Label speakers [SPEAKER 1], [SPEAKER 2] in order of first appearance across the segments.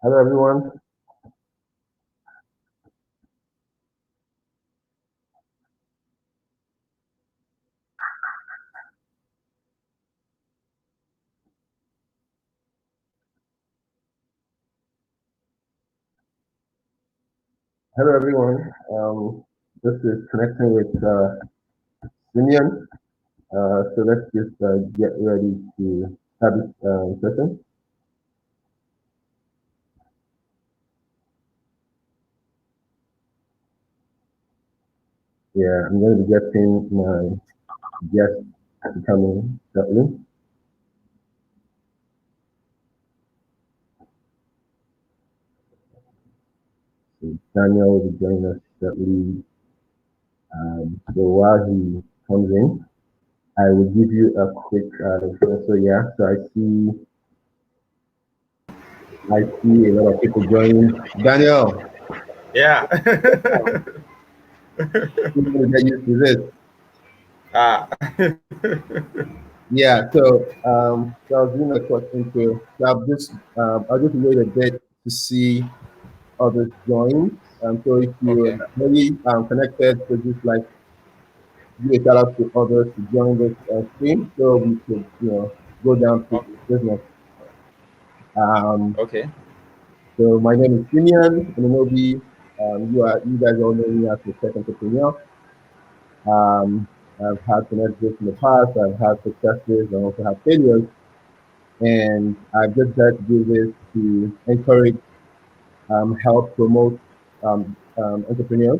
[SPEAKER 1] Hello, everyone. Hello, everyone. This is connecting with Simeon. So let's just get ready to have this session. Yeah, I'm going to be getting my guest to come in shortly. So Daniel will be joining us shortly. So while he comes in, I will give you a quick so yeah. So I see a lot of people joining. Daniel,
[SPEAKER 2] Yeah.
[SPEAKER 1] you're going to get used to this.
[SPEAKER 2] ah.
[SPEAKER 1] Yeah, so I was doing a quick intro. So I'll just wait a bit to see others join. So if you
[SPEAKER 2] Okay.
[SPEAKER 1] are already connected, so just like give a shout out to others to join this stream, so we could go down to
[SPEAKER 2] O-
[SPEAKER 1] business. Um,
[SPEAKER 2] Okay.
[SPEAKER 1] so my name is Simeon Onobi. You guys all know me as a tech entrepreneur. Um, I've had some exits in the past. I've had successes. I also had failures. And I've just tried to do this to encourage, help promote entrepreneurs,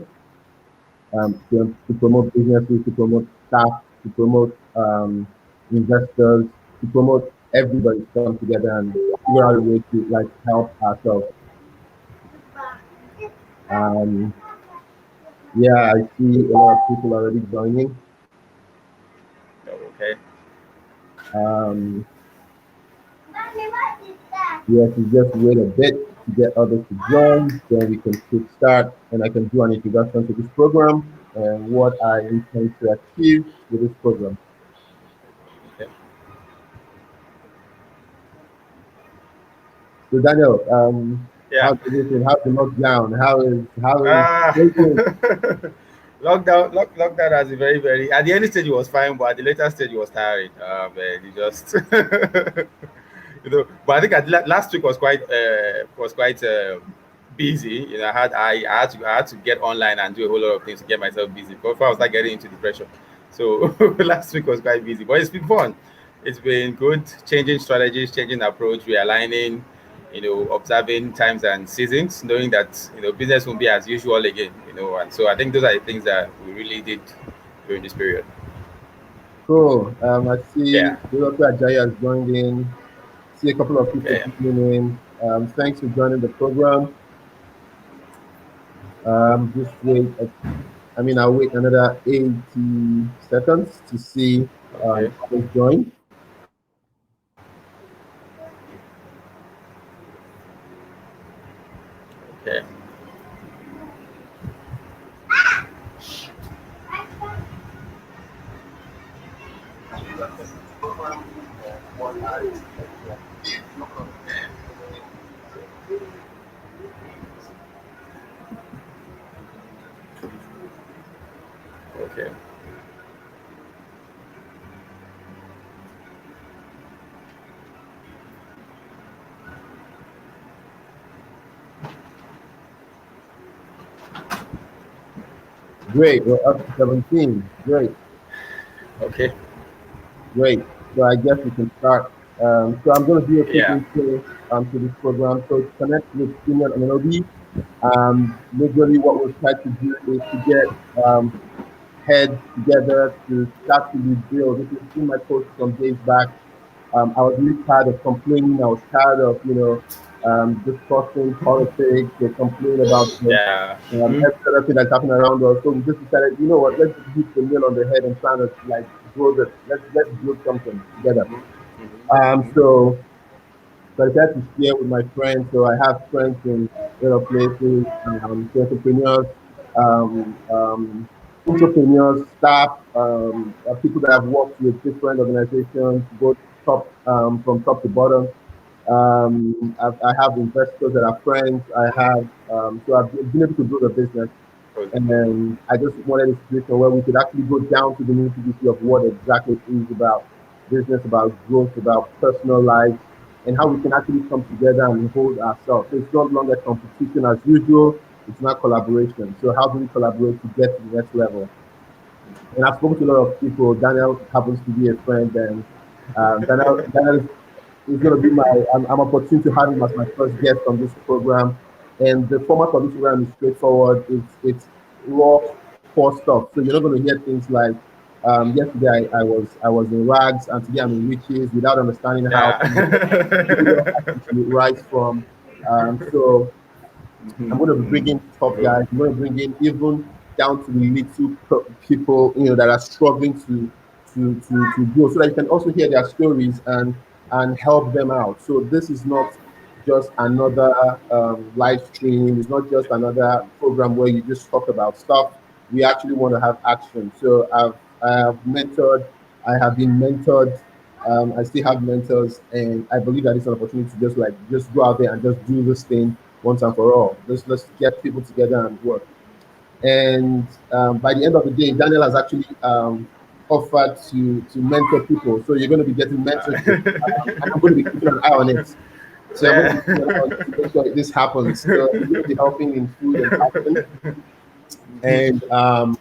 [SPEAKER 1] to promote businesses, to promote staff, to promote investors, to promote everybody to come together and figure out a way to like help ourselves. Um, yeah, I see a lot of people already joining.
[SPEAKER 2] Okay.
[SPEAKER 1] Um, yes, we just wait a bit to get others to join, then we can quick start and I can do an introduction to this program and what I intend to achieve with this program.
[SPEAKER 2] Okay.
[SPEAKER 1] So Daniel,
[SPEAKER 2] Yeah.
[SPEAKER 1] how's everything? How's the lockdown? How is
[SPEAKER 2] Ah.
[SPEAKER 1] everything?
[SPEAKER 2] Lockdown has a very. At the early stage, it was fine, but at the later stage, it was tiring. Man, you just. But I think last week was quite busy. I had to get online and do a whole lot of things to get myself busy before I was like getting into depression. So last week was quite busy, but it's been fun. It's been good, changing strategies, changing approach, realigning, observing times and seasons, knowing that business won't be as usual again. And so I think those are the things that we really did during this period.
[SPEAKER 1] Cool. I see
[SPEAKER 2] Yeah.
[SPEAKER 1] Dr. Ajayi has joined in. See a couple of people
[SPEAKER 2] Okay.
[SPEAKER 1] joining in. Thanks for joining the program. Just wait. I'll wait another 80 seconds to see
[SPEAKER 2] Okay.
[SPEAKER 1] others join.
[SPEAKER 2] Okay. Okay.
[SPEAKER 1] Great. We're up to 17. Great.
[SPEAKER 2] Okay.
[SPEAKER 1] Great. So I guess we can start. So I'm going to do a quick
[SPEAKER 2] Yeah.
[SPEAKER 1] intro to this program. So to connect with Senior and MLB, majorly what we've tried to do is to get heads together to start to rebuild. If you've seen my post some days back, I was really tired of complaining. I was tired of, discussing politics or complaining about
[SPEAKER 2] Yeah.
[SPEAKER 1] every other thing that's happening around us. So we just decided, you know what, let's just hit the nail on the head and try to like grow this. Let's build something together. So I decided to share with my friends. So I have friends in other places, so entrepreneurs, um, um, entrepreneurs, staff, people that have worked with different organizations, both top from top to bottom. I have investors that are friends. So I've been able to build a business. And then I just wanted a situation where we could actually go down to the nitty-gritty of what exactly it is about business, about growth, about personal life, and how we can actually come together and hold ourselves. So it's no longer competition as usual. It's not collaboration. So how do we collaborate to get to the next level? And I've spoken to a lot of people. Daniel happens to be a friend, and Daniel is going to be I'm opportune to have him as my first guest on this program. And the format of this program is straightforward. It's raw, core stuff. So you're not going to hear things like yesterday I was in rags and today I'm in riches without understanding how failure
[SPEAKER 2] Yeah.
[SPEAKER 1] actually rise from. So I'm going to be bringing top
[SPEAKER 2] True.
[SPEAKER 1] guys. I'm going to bring in even down to the little people, that are struggling to grow, so that you can also hear their stories and help them out. So this is not just another live stream. It's not just another program where you just talk about stuff. We actually want to have action. So I have mentored. I have been mentored. I still have mentors, and I believe that it's an opportunity to just go out there and just do this thing once and for all. Let's get people together and work. And by the end of the day, Daniel has actually offered to mentor people. So you're going to be getting mentorship, and I'm going to be keeping an eye on it. So I'm going to be keeping an eye on it to make sure that this happens. So he's going to be helping in food and fashion, and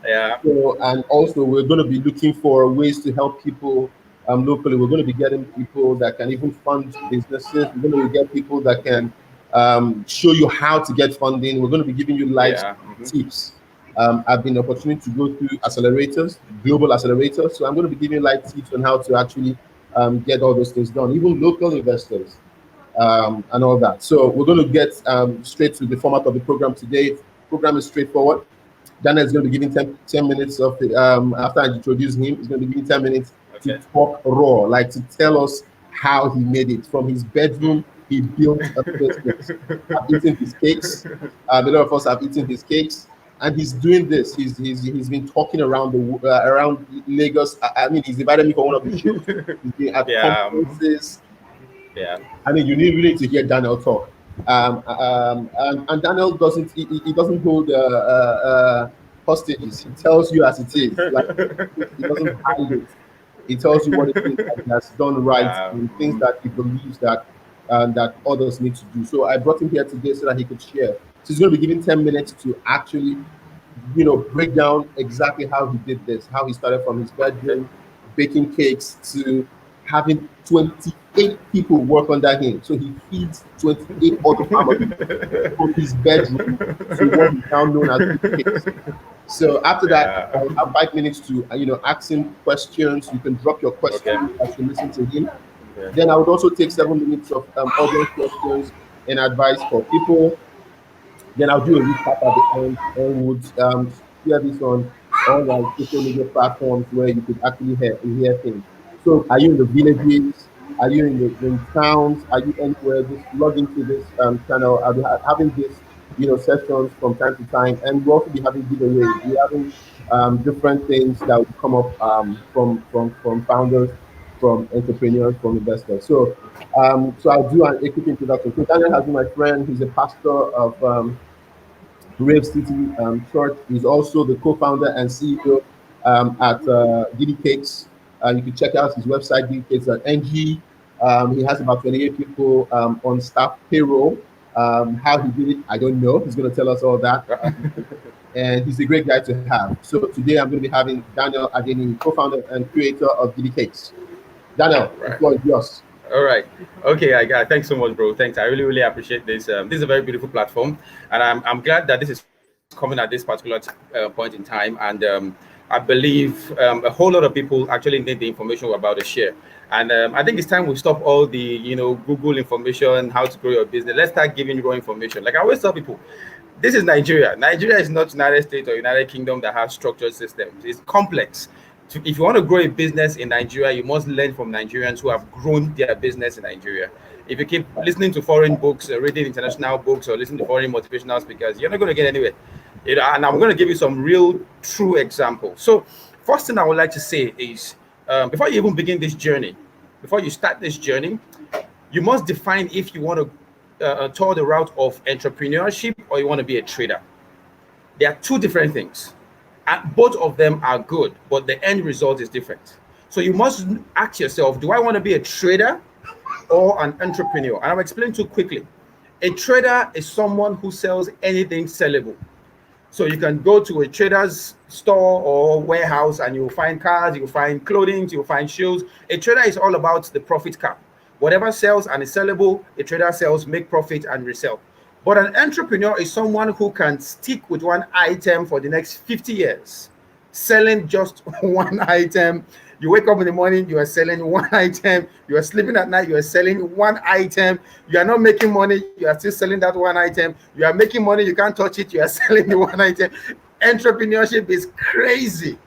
[SPEAKER 2] Yeah.
[SPEAKER 1] and also we're going to be looking for ways to help people locally. We're going to be getting people that can even fund businesses. We're going to get people that can show you how to get funding. We're going to be giving you live
[SPEAKER 2] Yeah.
[SPEAKER 1] tips. I've been opportunity to go through accelerators, global accelerators. So I'm going to be giving you live tips on how to actually get all those things done, even local investors and all that. So we're going to get straight to the format of the program today. Program is straightforward. Dana is going to be giving 10 minutes of the, after I introduce him, he's going to be giving 10 minutes to
[SPEAKER 2] Okay.
[SPEAKER 1] talk raw, like to tell us how he made it. From his bedroom, he built a business. I've eaten his cakes. A lot of us have eaten his cakes. And he's doing this. He's been talking around around Lagos. I mean, he's invited me for one of his shows. He's been at
[SPEAKER 2] Yeah.
[SPEAKER 1] conferences.
[SPEAKER 2] Yeah.
[SPEAKER 1] I mean, you need really to hear Daniel talk. And Daniel doesn't he doesn't hold hostages. He tells you as it is. Like he doesn't hide it. He tells you what it is that he has done right and things that he believes that others need to do. So I brought him here today so that he could share. So he's going to be giving 10 minutes to actually break down exactly how he did this, how he started from his
[SPEAKER 2] Okay.
[SPEAKER 1] bedroom, baking cakes to having 28 people work under him. So he feeds 28 other families from his bedroom to what is now known as big cakes. So after that,
[SPEAKER 2] Yeah.
[SPEAKER 1] I'll have 5 minutes to ask him questions. You can drop your
[SPEAKER 2] Okay.
[SPEAKER 1] questions as you listen to him.
[SPEAKER 2] Okay.
[SPEAKER 1] Then I would also take 7 minutes of audience questions and advice for people. Then I'll do a recap at the end and would share this on all like social media platforms where you could actually hear things. So are you in the villages? Are you in towns? Are you anywhere? Just log into this channel. I'll be having this, sessions from time to time, and we'll also be having giveaways. We're having different things that will come up from founders, from entrepreneurs, from investors. So I'll do a quick introduction. So Daniel has been my friend. He's a pastor of Grave City Church. He's also the co-founder and CEO at Giddy Cakes. You can check out his website, giddicakes.ng. He has about 28 people on staff payroll. How he did it, I don't know. He's going to tell us all that. And he's a great guy to have. So today I'm going to be having Daniel Adeniyi, co-founder and creator of Giddy Cakes. Daniel, the
[SPEAKER 2] Right.
[SPEAKER 1] floor is yours.
[SPEAKER 2] All right. Okay. I got. Thanks so much, bro. Thanks. I really, really appreciate this. This is a very beautiful platform, and I'm glad that this is coming at this particular point in time. And I believe a whole lot of people actually need the information we're about to share. And I think it's time we stop all the Google information, how to grow your business. Let's start giving you raw information. Like I always tell people, this is Nigeria. Nigeria is not United States or United Kingdom that have structured systems. It's complex. If you want to grow a business in Nigeria, you must learn from Nigerians who have grown their business in Nigeria. If you keep listening to foreign books, reading international books, or listening to foreign motivational speakers, you're not going to get anywhere. And I'm going to give you some real, true examples. So, first thing I would like to say is, before you even begin this journey, before you start this journey, You must define if you want to tour the route of entrepreneurship or you want to be a trader. They are two different things. And both of them are good, but the end result is different. So you must ask yourself, do I want to be a trader or an entrepreneur? And I'll explain too quickly. A trader is someone who sells anything sellable. So you can go to a trader's store or warehouse and you'll find cars, you'll find clothing, you'll find shoes. A trader is all about the profit cap. Whatever sells and is sellable, a trader sells, make profit and resell. But an entrepreneur is someone who can stick with one item for the next 50 years, selling just one item. You wake up in the morning, you are selling one item. You are sleeping at night, you are selling one item. You are not making money, you are still selling that one item. You are making money, you can't touch it, you are selling the one item. Entrepreneurship is crazy,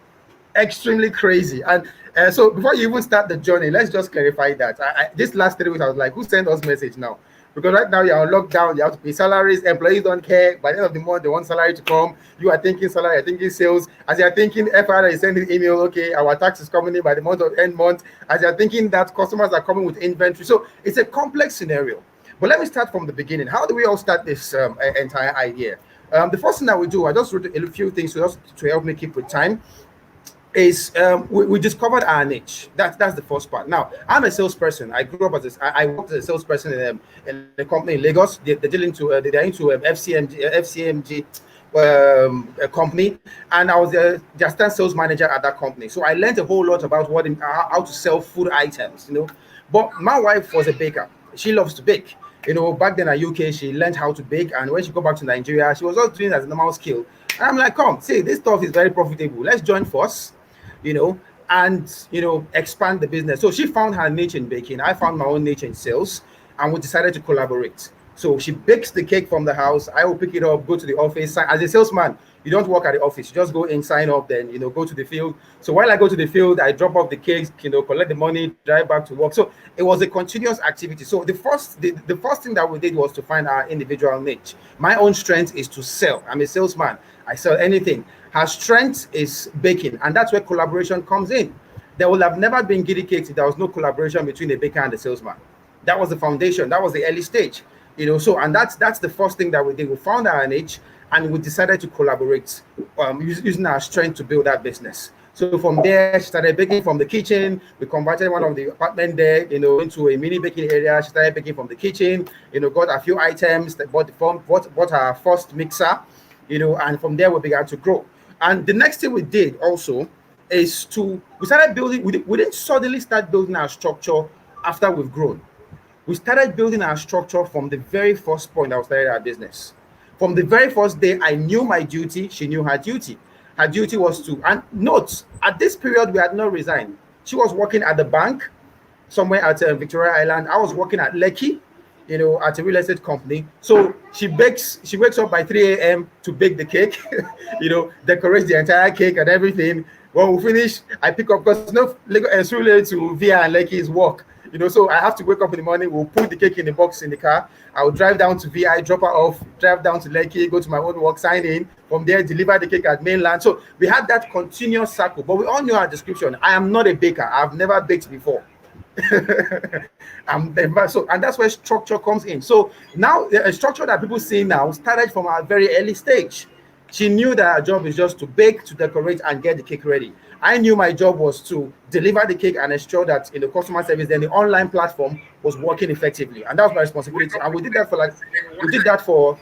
[SPEAKER 2] extremely crazy. And so before you even start the journey, let's just clarify that. This last 3 weeks, I was like, who sent us message now? Because right now you're on lockdown, you have to pay salaries, employees don't care. By the end of the month, they want salary to come. You are thinking salary, you're thinking sales. As you're thinking, FR is sending email, okay, our tax is coming in by the month of end month. As you're thinking that customers are coming with inventory. So it's a complex scenario. But let me start from the beginning. How do we all start this entire idea? The first thing that we do, I just wrote a few things to help me keep with time is we discovered our niche. That's the first part. Now, I'm a salesperson. I grew up as I worked as a salesperson in a company in Lagos. They're dealing to they're into FCMG a company, and I was the assistant sales manager at that company. So I learned a whole lot about how to sell food items. But my wife was a baker. She loves to bake. Back then at UK, she learned how to bake, and when she go back to Nigeria, she was just doing it as a normal skill. And I'm like, come, see, this stuff is very profitable. Let's join force, and expand the business. So she found her niche in baking. I found my own niche in sales, and we decided to collaborate. So she bakes the cake from the house. I will pick it up, go to the office. As a salesman, you don't work at the office. You just go in, sign up, then go to the field. So while I go to the field, I drop off the cakes, collect the money, drive back to work. So it was a continuous activity. So the first thing that we did was to find our individual niche. My own strength is to sell. I'm a salesman. I sell anything. Her strength is baking, and that's where collaboration comes in. There will have never been giddy cakes if there was no collaboration between a baker and a salesman. That was the foundation. That was the early stage. So and that's the first thing that we did. We found our niche and we decided to collaborate, using our strength to build that business. So from there, she started baking from the kitchen. We converted one of the apartment there, into a mini baking area. She started baking from the kitchen. Got a few items. That bought our first mixer. And from there we began to grow. And the next thing we did also is we started building. We didn't suddenly start building our structure after we've grown. We started building our structure from the very first point that we started our business. From the very first day, I knew my duty. She knew her duty. Her duty was to, and note, at this period, we had not resigned. She was working at the bank somewhere at Victoria Island. I was working at Lekki, at a real estate company. So she wakes up by 3 a.m. to bake the cake, decorates the entire cake and everything. When we finish, I pick up, because it's related to Via and Lekki's work. So I have to wake up in the morning. We'll put the cake in the box in the car. I will drive down to VI, drop her off, drive down to Lekki, go to my own work, sign in. From there, deliver the cake at mainland. So we had that continuous cycle. But we all knew our description. I am not a baker. I've never baked before. And that's where structure comes in. So now a structure that people see now started from a very early stage. She knew that her job is just to bake, to decorate, and get the cake ready. I knew my job was to deliver the cake and ensure that in the customer service, then the online platform was working effectively, and that was my responsibility. And we did that for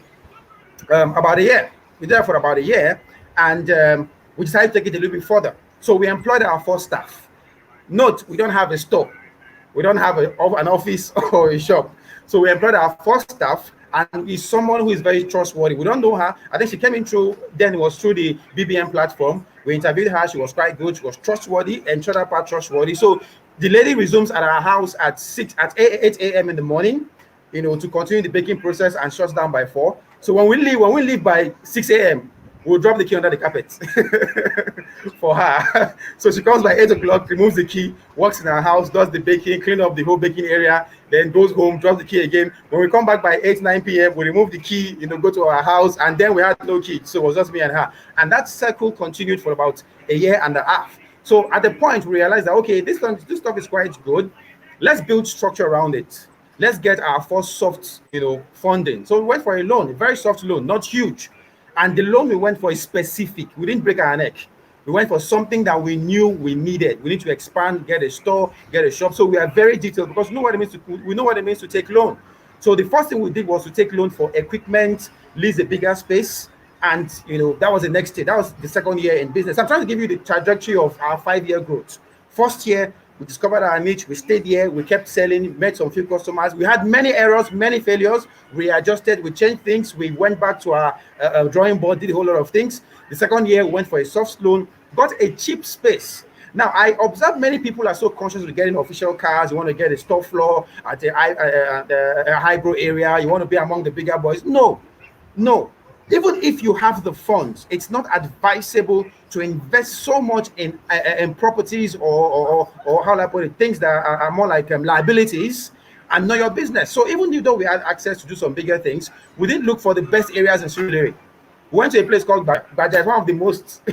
[SPEAKER 2] about a year. We did that for about a year, and we decided to take it a little bit further. So we employed our first staff. Note, we don't have a store, we don't have an office or a shop. So we employed our first staff, and is someone who is very trustworthy. We don't know her. I think she came in then it was through the BBM platform. We interviewed her. She was quite good. She was trustworthy, and other part trustworthy. So the lady resumes at our house at 8 a.m. in the morning, to continue the baking process, and shuts down by 4. So when we leave by 6 a.m., we'll drop the key under the carpet for her. So she comes by 8 o'clock, removes the key, works in our house, does the baking, clean up the whole baking area, then goes home, drops the key again. When we come back by 8, 9 p.m., we remove the key, go to our house, and then we had no key. So it was just me and her. And that cycle continued for about a year and a half. So at the point, we realized that, okay, this stuff is quite good. Let's build structure around it. Let's get our first soft, funding. So we went for a loan, a very soft loan, not huge. And the loan we went for is specific. We didn't break our neck. We went for something that we knew we needed. We need to expand, get a store, get a shop. So we are very detailed because we know what it means to take loan. So the first thing we did was to take loan for equipment, lease a bigger space, and that was the next year. That was the second year in business. I'm trying to give you the trajectory of our 5-year growth. First year, we discovered our niche. We stayed here. We kept selling, met some few customers. We had many errors, many failures. We adjusted. We changed things. We went back to our drawing board, did a whole lot of things. The second year, we went for a soft loan, got a cheap space. Now, I observe many people are so conscious of getting official cars. You want to get a store floor at a high-grow area. You want to be among the bigger boys. No, no. Even if you have the funds, it's not advisable to invest so much in properties or how I put it, things that are more like liabilities and not your business. So even though we had access to do some bigger things, we didn't look for the best areas in Surulere. We went to a place called Baja, one of the most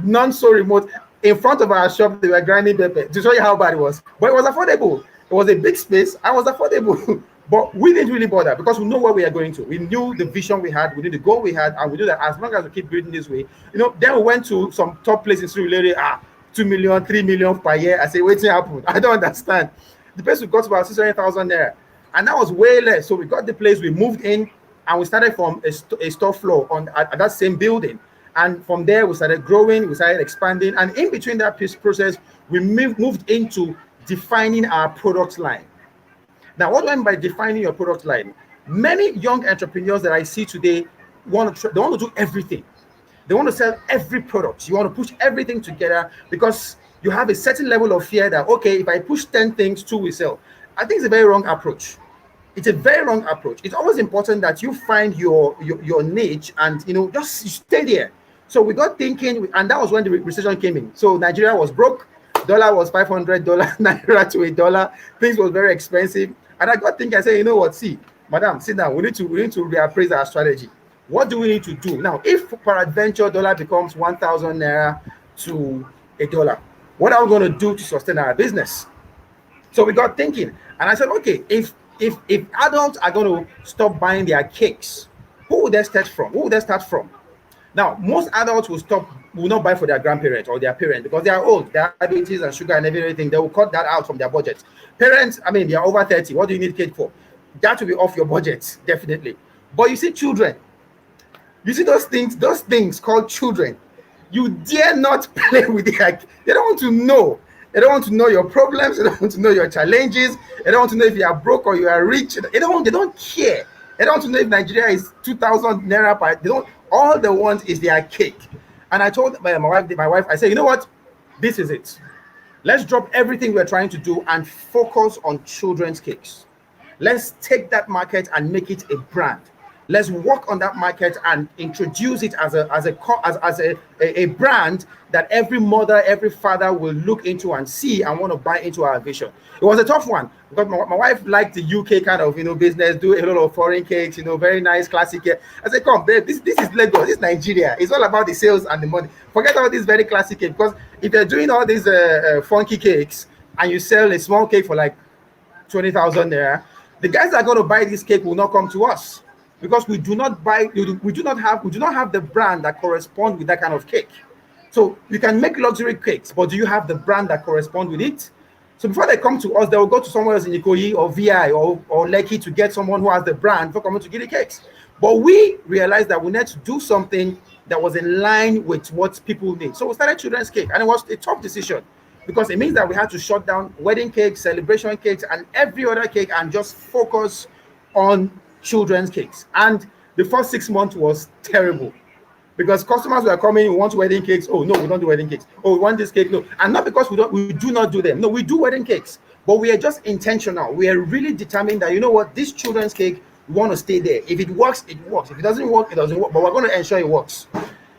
[SPEAKER 2] non so remote. In front of our shop, they were grinding pepper to show you how bad it was. But it was affordable. It was a big space. I was affordable. But we didn't really bother because we know where we are going to. We knew the vision we had, we knew the goal we had, and we knew that as long as we keep building this way, then we went to some top places in Surulere, 2 million, 3 million per year. I say, what's happened? I don't understand. The place we got about 600,000 there. And that was way less. So we got the place, we moved in, and we started from a store floor at that same building. And from there, we started growing, we started expanding. And in between that process, we moved into defining our product line. Now, what do I mean by defining your product line? Many young entrepreneurs that I see today they want to do everything. They want to sell every product. You want to push everything together because you have a certain level of fear that, okay, if I push 10 things, 2 will sell. I think it's a very wrong approach. It's a very wrong approach. It's always important that you find your niche and, just stay there. So we got thinking, and that was when the recession came in. So Nigeria was broke. Dollar was $500, naira to $1. Things was very expensive. And I got thinking, I said, you know what, see, madam, sit down. We need to reappraise our strategy. What do we need to do? Now, if peradventure dollar becomes 1,000 naira to $1, what are we going to do to sustain our business? So we got thinking. And I said, okay, if adults are going to stop buying their cakes, who would they start from? Now, most adults will not buy for their grandparents or their parents because they are old, diabetes and sugar and everything. They will cut that out from their budget. Parents, they are over 30. What do you need cake for? That will be off your budget, definitely. But you see children. You see those things called children. You dare not play with their. They don't want to know. They don't want to know your problems. They don't want to know your challenges. They don't want to know if you are broke or you are rich. They don't care. They don't want to know if Nigeria is 2,000 naira per. They don't. All they want is their cake. And I told my wife, I said, you know what? This is it. Let's drop everything we're trying to do and focus on children's cakes. Let's take that market and make it a brand. Let's work on that market and introduce it as a brand that every mother, every father will look into and see and want to buy into our vision. It was a tough one because my wife liked the UK kind of business, do a lot of foreign cakes, very nice classic cake. I said, come, babe, this is Lagos, this is Nigeria. It's all about the sales and the money. Forget about this very classic cake because if you're doing all these funky cakes and you sell a small cake for like 20,000 naira, the guys that are going to buy this cake will not come to us. Because we do not have the brand that corresponds with that kind of cake. So you can make luxury cakes, but do you have the brand that corresponds with it? So before they come to us, they will go to somewhere else in Ikoyi or VI or Lekki to get someone who has the brand for coming to get the cakes. But we realized that we need to do something that was in line with what people need. So we started children's cake, and it was a tough decision because it means that we had to shut down wedding cakes, celebration cakes, and every other cake and just focus on children's cakes. And the first 6 months was terrible because customers were coming, we want wedding cakes. Oh no, we don't do wedding cakes. Oh, we want this cake. No. And not because we do not do them. No, we do wedding cakes, but we are just intentional. We are really determined that, you know what, this children's cake, we want to stay there. If it works, it works. If it doesn't work, it doesn't work, but we're going to ensure it works.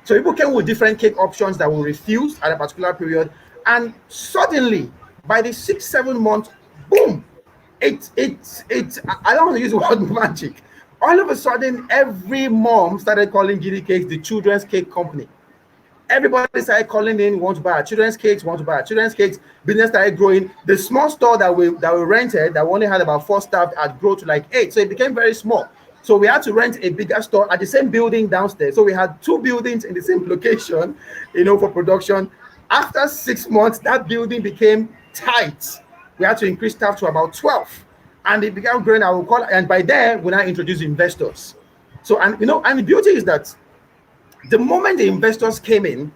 [SPEAKER 2] So people came with different cake options that we refused at a particular period, and suddenly by the 6-7 months, boom, I don't want to use the word magic. All of a sudden, every mom started calling Giddy Cakes the children's cake company. Everybody started calling in, want to buy our children's cakes, want to buy our children's cakes. Business started growing. The small store that we rented, that we only had about 4 staff, had grown to like 8. So it became very small. So we had to rent a bigger store at the same building downstairs. So we had 2 buildings in the same location, for production. After 6 months, that building became tight. We had to increase staff to about 12. And it began growing. I will call, and by then, we now introduced investors. So, and the beauty is that the moment the investors came in,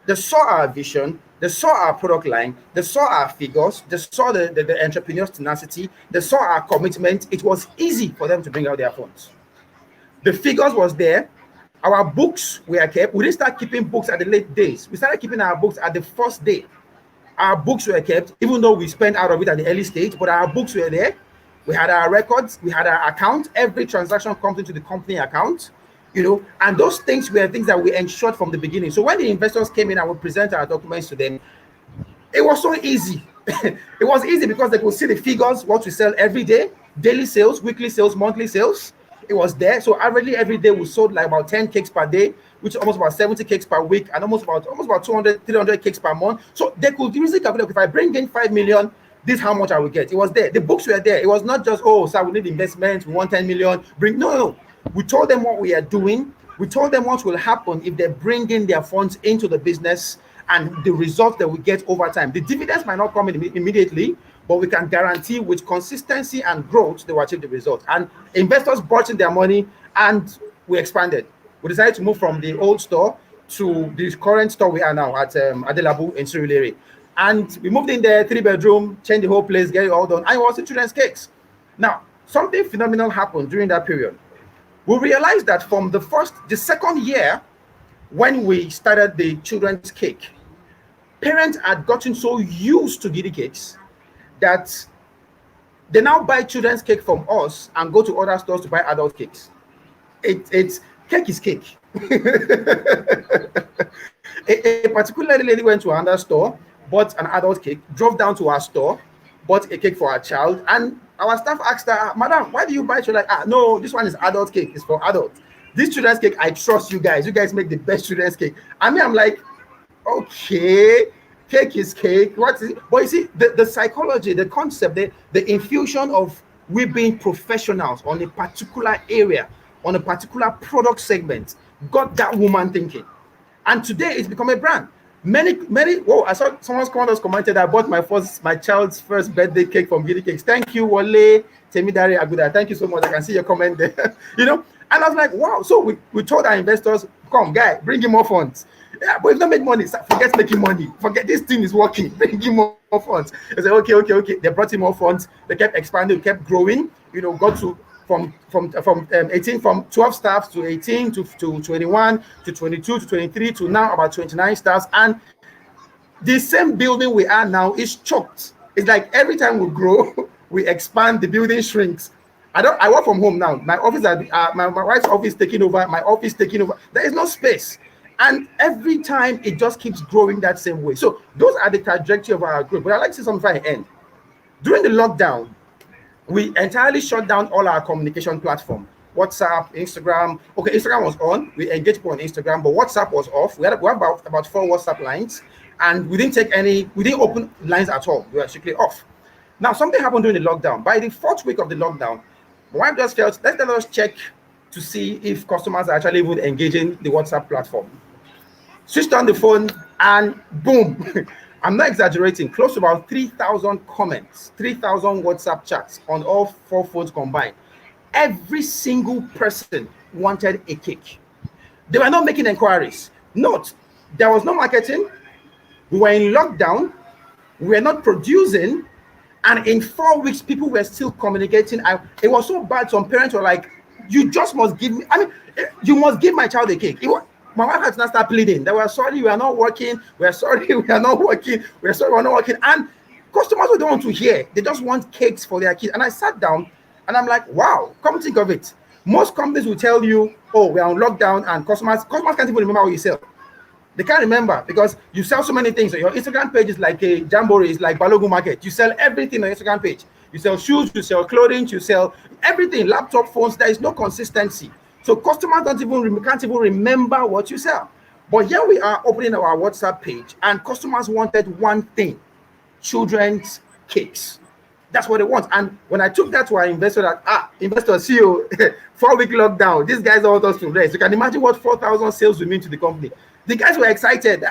[SPEAKER 2] they saw our vision, they saw our product line, they saw our figures, they saw the entrepreneur's tenacity, they saw our commitment. It was easy for them to bring out their funds. The figures was there. Our books were kept. We didn't start keeping books at the late days. We started keeping our books at the first day. Our books were kept, even though we spent out of it at the early stage, but our books were there. We had our records, we had our account. Every transaction comes into the company account, and those things were things that we ensured from the beginning. So when the investors came in and we present our documents to them, it was so easy. It was easy because they could see the figures, what we sell every day, daily sales, weekly sales, monthly sales. It was there. So averagely every day we sold like about 10 cakes per day, which is almost about 70 cakes per week, and almost about 200, 300 cakes per month. So they could easily calculate, if I bring in 5 million, this is how much I will get. It was there. The books were there. It was not just, oh, sir, we need investments, we want 10 million. No. We told them what we are doing. We told them what will happen if they bring in their funds into the business and the results that we get over time. The dividends might not come in immediately, but we can guarantee with consistency and growth, they will achieve the result. And investors brought in their money and we expanded. We decided to move from the old store to the current store we are now at Adelabu in Surulere. And we moved in there, 3-bedroom, changed the whole place, get it all done. And it was the children's cakes. Now, something phenomenal happened during that period. We realized that from the second year, when we started the children's cake, parents had gotten so used to Giddy cakes that they now buy children's cake from us and go to other stores to buy adult cakes. It's cake is cake. a particular lady went to another store, bought an adult cake, drove down to our store, bought a cake for our child, and our staff asked her, "Madam, why do you buy?" She's like, "No, this one is adult cake. It's for adults. This children's cake, I trust you guys. You guys make the best children's cake." I mean, I'm like, okay, cake is cake. What is it? But you see, the psychology, the concept, the infusion of we being professionals on a particular area, on a particular product segment, got that woman thinking. And today it's become a brand. Many. Oh, I saw someone else commented, "I bought my child's first birthday cake from Giddy Cakes." Thank you, Wale Temidare Aguda. Thank you so much. I can see your comment there. And I was like, wow. So we told our investors, "Come, guy, bring in more funds." Yeah, but if you don't make money, forget making money. Forget this thing is working. Bring in more funds. I said, okay. They brought in more funds. They kept expanding, kept growing. Got to from 18, from 12 staff to 18 to 21 to 22 to 23 to now about 29 staffs. And the same building we are now is choked. It's like every time we grow, we expand, the building shrinks. I work from home now. My office, my wife's office taking over, my office taking over. There is no space. And every time it just keeps growing that same way. So those are the trajectory of our growth. But I'd like to see something at the end. During the lockdown, we entirely shut down all our communication platform. WhatsApp, Instagram. Okay, Instagram was on. We engaged people on Instagram, but WhatsApp was off. We have about 4 WhatsApp lines, and we didn't open lines at all. We were strictly off. Now, something happened during the lockdown. By the 4th week of the lockdown, my wife just felt, let us check to see if customers are actually even engaging the WhatsApp platform. Switched on the phone, and boom. I'm not exaggerating, close to about 3,000 comments, 3,000 WhatsApp chats on all 4 phones combined. Every single person wanted a cake. They were not making inquiries. Note, there was no marketing. We were in lockdown. We were not producing. And in 4 weeks, people were still communicating. It was so bad. Some parents were like, you just must give me, you must give my child a cake. My wife had to start pleading. They were sorry, we are not working. We are sorry, we are not working. We are sorry, we are not working. And customers don't want to hear. They just want cakes for their kids. And I sat down and I'm like, wow, come think of it. Most companies will tell you, oh, we are on lockdown, and customers can't even remember what you sell. They can't remember because you sell so many things. So your Instagram page is like a jamboree, it's like Balogun Market. You sell everything on your Instagram page. You sell shoes, you sell clothing, you sell everything, laptop, phones. There is no consistency. So customers can't even remember what you sell. But here we are opening our WhatsApp page, and customers wanted one thing: children's cakes. That's what they want. And when I took that to our investor, that investor CEO, 4 week lockdown, these guys want us to rest. You can imagine what 4,000 sales will mean to the company. The guys were excited.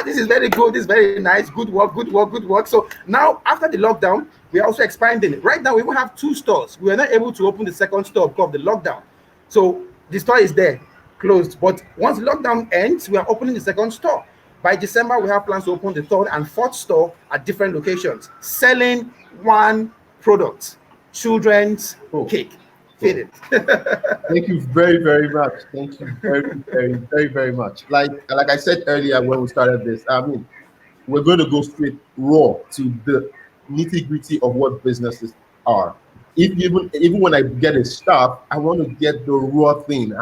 [SPEAKER 2] This is very good. This is very nice. Good work, good work, good work. So now after the lockdown, we are also expanding. Right now, we will have 2 stores. We are not able to open the second store because of the lockdown. So the store is there, closed. But once lockdown ends, we are opening the second store. By December, we have plans to open the third and fourth store at different locations, selling one product: children's cake. Feed it.
[SPEAKER 1] Thank you very, very much. Thank you very, very, very, very much. Like I said earlier when we started this, I mean, we're going to go straight raw to the nitty gritty of what businesses are. If even when I get a staff, I want to get the raw thing.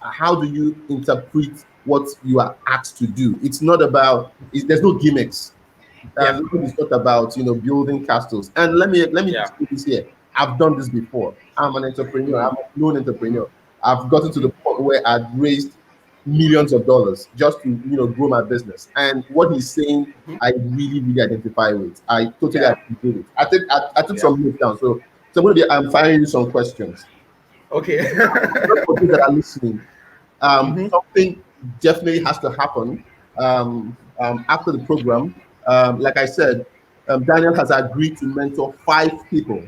[SPEAKER 1] How do you interpret what you are asked to do? It's not about. There's no gimmicks. It's not about building castles. And let me just put this here. I've done this before. I'm an entrepreneur. I'm a known entrepreneur. I've gotten to the point where I've raised millions of dollars just to grow my business. And what he's saying, I really, really identify with. I totally agree with it. I took some notes down. So I'm firing you some questions.
[SPEAKER 2] Okay.
[SPEAKER 1] For those that are listening, something definitely has to happen after the program. Like I said, Daniel has agreed to mentor 5 people.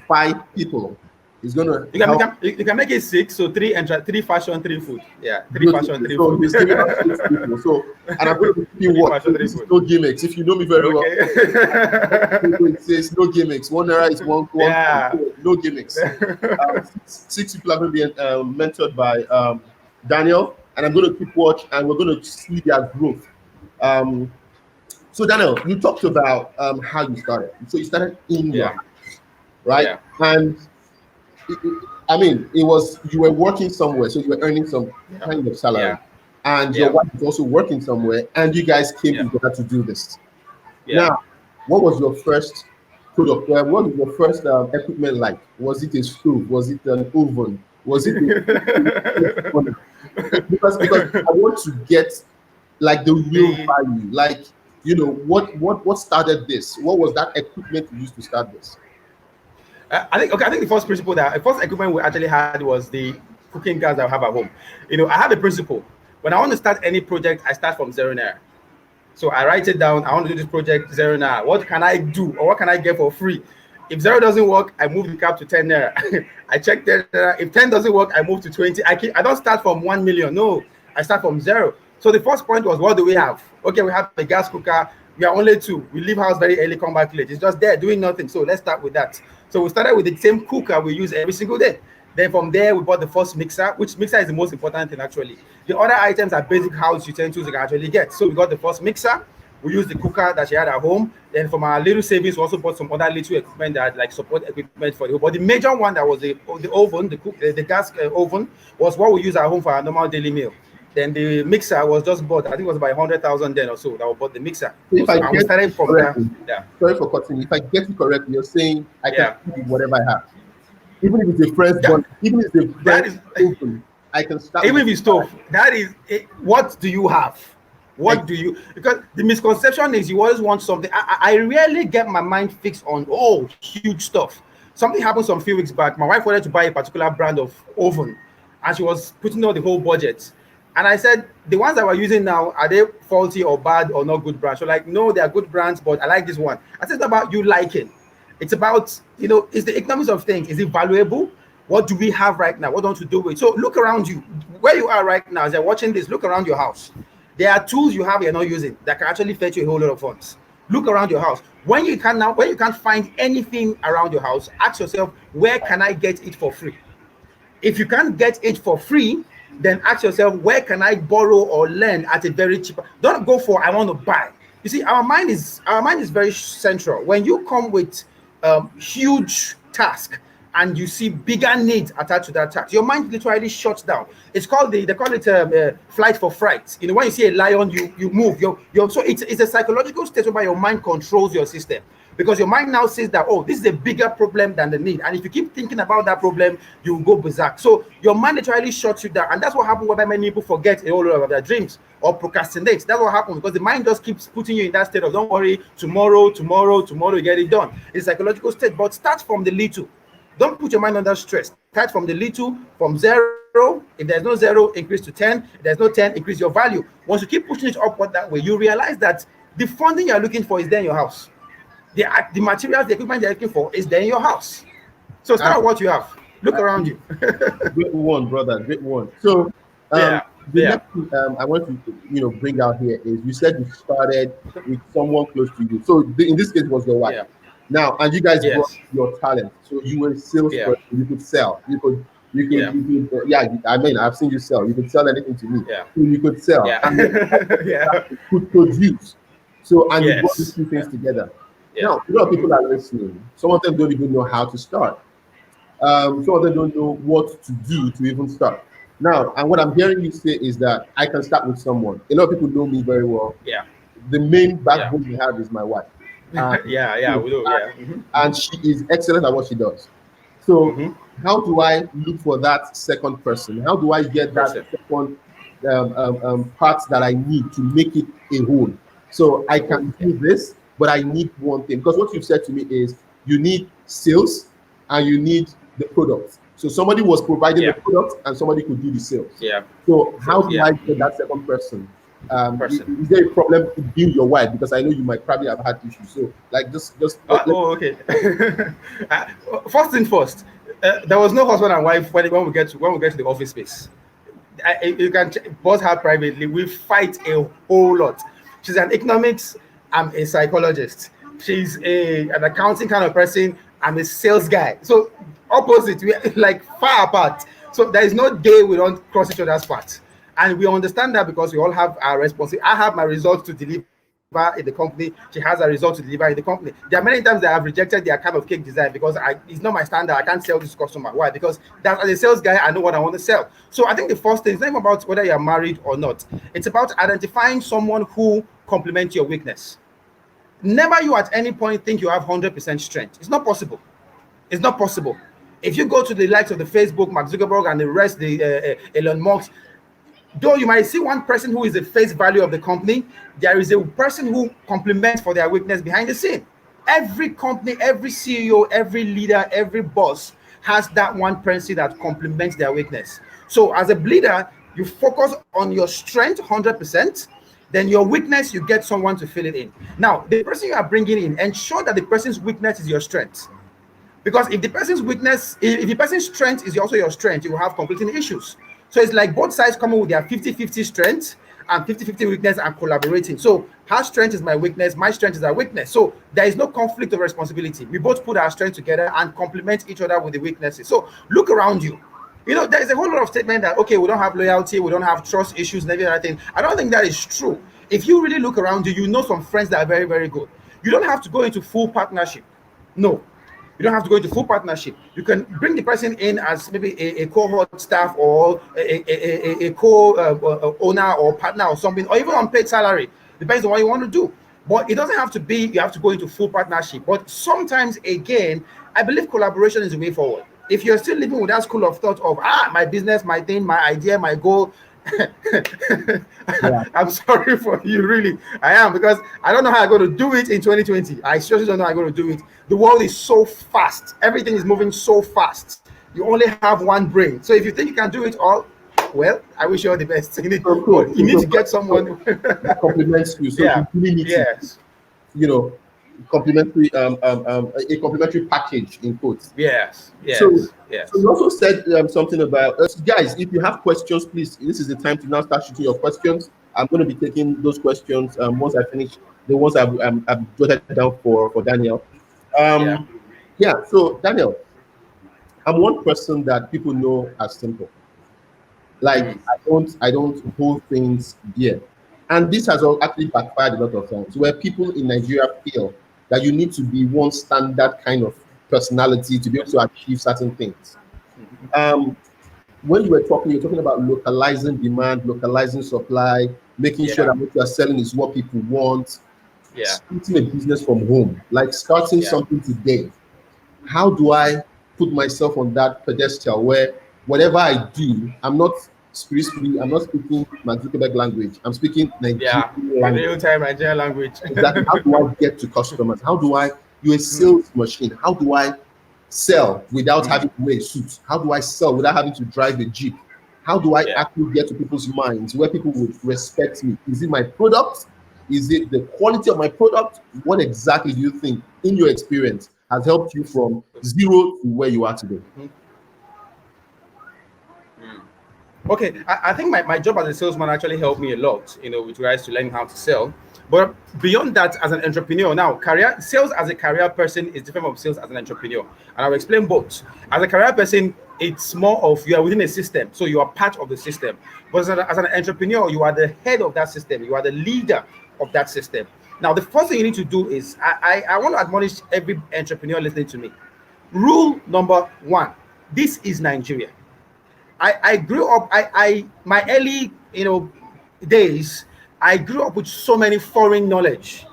[SPEAKER 1] 5 people. He's gonna.
[SPEAKER 2] You can make it 6. So 3 fashion, 3 food. Yeah, 3 fashion, 3 food.
[SPEAKER 1] He's giving us 6 people. So, and I'm going to give you what? No gimmicks. If you know me very well, it says no gimmicks. One era is one. No gimmicks. 6 people are going to be mentored by Daniel, and I'm going to keep watch, and we're going to see their growth. So Daniel, you talked about how you started. So you started in your house, right?
[SPEAKER 2] Yeah.
[SPEAKER 1] And it was, you were working somewhere, so you were earning some kind of salary, and your wife was also working somewhere, and you guys came together to do this. Now, what was your first product? What was your first equipment like? Was it a stove? Was it an oven? Was it because I want to get like the real value, like what started this? What was that equipment you used to start this?
[SPEAKER 2] I think the first equipment we actually had was the cooking gas that I have at home. I have a principle. When I want to start any project, I start from 0 naira. So I write it down. I want to do this project 0 naira. What can I do, or what can I get for free? If 0 doesn't work, I move the cap to 10 naira. I check 10 naira. If 10 doesn't work, I move to 20. I don't start from 1 million. No, I start from 0. So the first point was, what do we have? Okay, we have a gas cooker. We are only 2. We leave house very early, come back late. It's just there doing nothing. So let's start with that. So we started with the same cooker we use every single day. Then from there, we bought the first mixer, which mixer is the most important thing actually. The other items are basic house utensils you can actually get. So we got the first mixer. We used the cooker that she had at home. Then from our little savings, we also bought some other little equipment that like support equipment for the home. But the major one that was the oven, the gas oven, was what we use at home for our normal daily meal. Then the mixer was just bought. I think it was about 100,000 then or so that we bought the mixer.
[SPEAKER 1] So if I get it correctly, sorry for cutting. If I get it correctly, you're saying I can do whatever I have, even if it's a friend's one, even if it's a friend's open, I can start.
[SPEAKER 2] Even if it's stove, that is it. What do you have? What do you? Because the misconception is you always want something. I rarely get my mind fixed on huge stuff. Something happened some few weeks back. My wife wanted to buy a particular brand of oven, and she was putting out the whole budget. And I said, the ones that we're using now, are they faulty or bad or not good brands? So like, no, they are good brands, but I like this one. I said, it's about you liking. It's about, it's the economics of things. Is it valuable? What do we have right now? What don't you do with it? So look around you. Where you are right now, as you're watching this, look around your house. There are tools you have you're not using that can actually fetch you a whole lot of funds. Look around your house. When you can't find anything around your house, ask yourself, where can I get it for free? If you can't get it for free, then ask yourself, where can I borrow or lend at a very cheap? Don't go for I want to buy. You see, our mind is very central. When you come with huge task and you see bigger needs attached to that task, your mind literally shuts down. It's called they call it flight for fright. When you see a lion, you move. So it's a psychological state where your mind controls your system. because your mind now says that, oh, this is a bigger problem than the need. And if you keep thinking about that problem, you will go berserk. So your mind literally shuts you down. And that's what happens when many people forget a whole lot of their dreams or procrastinate. That's what happens because the mind just keeps putting you in that state of, don't worry, tomorrow, you get it done. It's a psychological state, but start from the little. Don't put your mind under stress. Start from the little, from 0. If there's no 0, increase to 10. If there's no 10, increase your value. Once you keep pushing it upward that way, you realize that the funding you're looking for is there in your house. The materials, the equipment you're looking for is there in your house. So start with what you have. Look around you.
[SPEAKER 1] Great one, brother. Great one. So the next thing I want to bring out here is you said you started with someone close to you. So in this case it was your wife.
[SPEAKER 2] Yeah.
[SPEAKER 1] Now, and you guys brought your talent. So you were a salesperson. You could sell. You could. I mean, I've seen you sell. You could sell anything to me.
[SPEAKER 2] Yeah.
[SPEAKER 1] So you could sell.
[SPEAKER 2] Yeah.
[SPEAKER 1] And you could produce. So and you brought these two things together. Now, a lot of people are listening. Some of them don't even know how to start. Some of them don't know what to do to even start. Now, and what I'm hearing you say is that I can start with someone. A lot of people know me very well.
[SPEAKER 2] Yeah.
[SPEAKER 1] The main backbone we have is my wife.
[SPEAKER 2] We do.
[SPEAKER 1] And she is excellent at what she does. So, how do I look for that second person? How do I get that second part that I need to make it a whole? So I can do this, but I need one thing. Because what you've said to me is you need sales and you need the product. So somebody was providing the product and somebody could do the sales.
[SPEAKER 2] Yeah.
[SPEAKER 1] So how do I get that second person? Is there a problem being your wife? Because I know you might probably have had issues. So like just
[SPEAKER 2] okay. First thing first, there was no husband and wife when we get to the office space. You can both have privately. We fight a whole lot. She's an economics. I'm a psychologist. She's an accounting kind of person. I'm a sales guy. So opposite, we're like far apart. So there is no day we don't cross each other's path. And we understand that because we all have our responsibility. I have my results to deliver in the company. She has a result to deliver in the company. There are many times that I've rejected their kind of cake design because it's not my standard. I can't sell this customer. Why? Because that as a sales guy, I know what I want to sell. So I think the first thing is not even about whether you're married or not. It's about identifying someone who complements your weakness. Never you at any point think you have 100% strength. It's not possible. It's not possible. If you go to the likes of the Facebook, Mark Zuckerberg, and the rest, the Elon Musk, though you might see one person who is the face value of the company, there is a person who complements for their weakness behind the scene. Every company, every CEO, every leader, every boss has that one person that complements their weakness. So as a leader, you focus on your strength 100%. Then your weakness, you get someone to fill it in. Now, the person you are bringing in, ensure that the person's weakness is your strength. Because if the person's weakness, if the person's strength is also your strength, you will have conflicting issues. So it's like both sides coming with their 50-50 strength and 50-50 weakness and collaborating. So her strength is my weakness, my strength is our weakness. So there is no conflict of responsibility. We both put our strength together and complement each other with the weaknesses. So look around you. There is a whole lot of statement that, okay, we don't have loyalty, we don't have trust issues and everything. I don't think that is true. If you really look around you, you know some friends that are very, very good. You don't have to go into full partnership. No. You don't have to go into full partnership. You can bring the person in as maybe a cohort staff or a co-owner or partner or something, or even on paid salary. Depends on what you want to do. But it doesn't have to be, you have to go into full partnership. But sometimes, again, I believe collaboration is the way forward. If you're still living with that school of thought of, my business, my thing, my idea, my goal, I'm sorry for you, really. I am, because I don't know how I'm going to do it in 2020. I seriously don't know how I'm going to do it. The world is so fast. Everything is moving so fast. You only have one brain. So if you think you can do it all, well, I wish you all the best. You need to get someone
[SPEAKER 1] that complements you. So you really need to, complementary a complementary package in quotes. So you also said something about guys, if you have questions, please, this is the time to now start shooting your questions. I'm going to be taking those questions once I finish the ones I've jotted down for Daniel. So Daniel, I'm one person that people know as simple. Like I don't hold things dear. And this has actually backfired a lot of times, where people in Nigeria feel that you need to be one standard kind of personality to be able to achieve certain things. When you were talking about localizing demand, localizing supply, making sure that what you are selling is what people want.
[SPEAKER 2] Yeah.
[SPEAKER 1] starting a business from home, like starting
[SPEAKER 2] Yeah.
[SPEAKER 1] something today, how do I put myself on that pedestal where whatever I do, I'm not speaking my Zuckerberg language. I'm speaking
[SPEAKER 2] Yeah.
[SPEAKER 1] Nigerian language.
[SPEAKER 2] Real time Nigerian language.
[SPEAKER 1] Exactly. How do I get to customers? How do I, you're a
[SPEAKER 2] Mm,
[SPEAKER 1] sales machine. How do I sell without
[SPEAKER 2] mm,
[SPEAKER 1] having to wear a suit? How do I sell without having to drive a Jeep? How do I
[SPEAKER 2] yeah.
[SPEAKER 1] actually get to people's minds where people would respect me? Is it my product? Is it the quality of my product? What exactly do you think, in your experience, has helped you from zero to where you are today?
[SPEAKER 2] Mhm. Mm. Okay, I think my job as a salesman actually helped me a lot, with regards to learning how to sell. But beyond that, as an entrepreneur, now career sales as a career person is different from sales as an entrepreneur, and I'll explain both. As a career person, it's more of you are within a system, so you are part of the system. But as an entrepreneur, you are the head of that system, you are the leader of that system. Now, the first thing you need to do is I want to admonish every entrepreneur listening to me. Rule number one: this is Nigeria. I grew up I my early days. I grew up with so many foreign knowledge.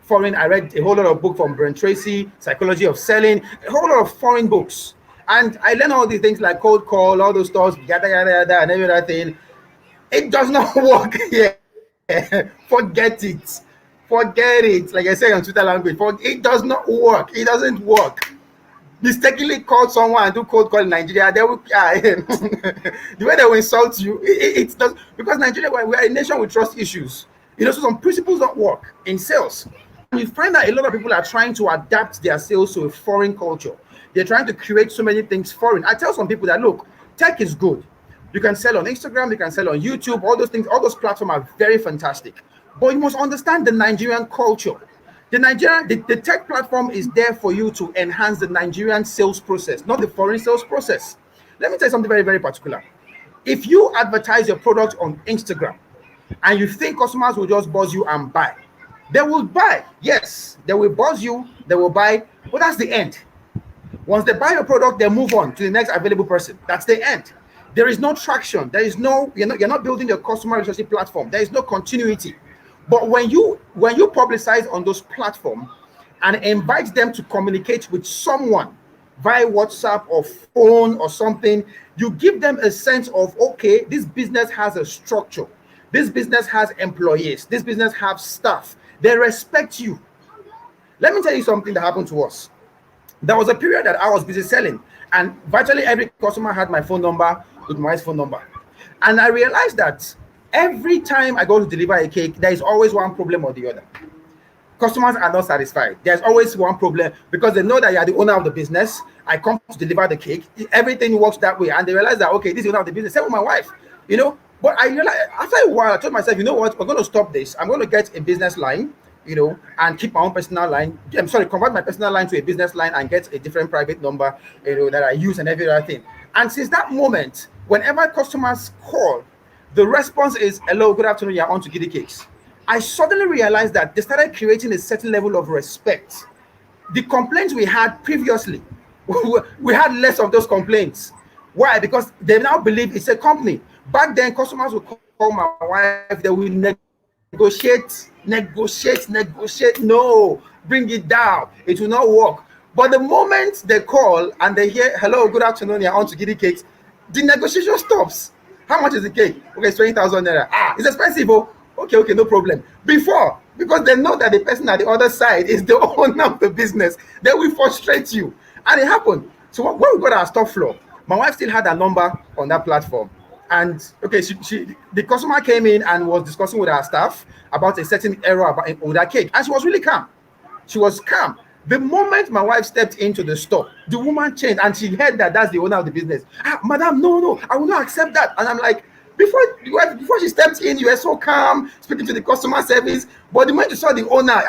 [SPEAKER 2] Foreign, I read a whole lot of books from Brent Tracy, Psychology of Selling, a whole lot of foreign books. And I learned all these things like cold call, all those stuff, yada yada yada, and every other thing. It does not work here. Forget it. Forget it. Like I say on Twitter language, it does not work. It doesn't work. Mistakenly call someone and do cold call in Nigeria, they will the way they will insult you. It does, because Nigeria, we're a nation with trust issues. So some principles don't work in sales. And you find that a lot of people are trying to adapt their sales to a foreign culture. They're trying to create so many things foreign. I tell some people that look, tech is good. You can sell on Instagram, you can sell on YouTube, all those things, all those platforms are very fantastic. But you must understand the Nigerian culture. The tech platform is there for you to enhance the Nigerian sales process, not the foreign sales process. Let me tell you something very, very particular. If you advertise your product on Instagram and you think customers will just buzz you and buy, they will buy. Yes, they will buzz you, they will buy, but that's the end. Once they buy your product, they move on to the next available person. That's the end. There is no traction. There is no, you're not building your customer relationship platform. There is no continuity. But when you publicize on those platforms and invite them to communicate with someone via WhatsApp or phone or something, you give them a sense of, okay, this business has a structure. This business has employees. This business has staff. They respect you. Let me tell you something that happened to us. There was a period that I was busy selling, and virtually every customer had my phone number with my wife's phone number. And I realized that every time I go to deliver a cake, there is always one problem or the other. Customers are not satisfied. There's always one problem because they know that you are the owner of the business. I come to deliver the cake. Everything works that way. And they realize that, okay, this is the owner of the business. Same with my wife, you know. But I realized after a while, I told myself, you know what, we're going to stop this. I'm going to get a business line, and keep my own personal line. I'm sorry, convert my personal line to a business line and get a different private number, that I use and every other thing. And since that moment, whenever customers call, the response is, hello, good afternoon, you're on to Giddy Cakes. I suddenly realized that they started creating a certain level of respect. The complaints we had previously, we had less of those complaints. Why? Because they now believe it's a company. Back then, customers would call my wife, they will negotiate. No, bring it down. It will not work. But the moment they call and they hear, hello, good afternoon, you're on to Giddy Cakes, the negotiation stops. How much is the cake? Okay, it's 20,000 naira. Ah, it's expensive. Oh, okay, no problem. Before, because they know that the person at the other side is the owner of the business, they will frustrate you. And it happened. So when we got our stock floor, my wife still had a number on that platform. And okay, the customer came in and was discussing with our staff about a certain error with that cake. And she was really calm. She was calm. The moment my wife stepped into the store, the woman changed and she heard that that's the owner of the business. Ah, madam, no, I will not accept that. And I'm like, before she stepped in, you were so calm, speaking to the customer service. But the moment you saw the owner,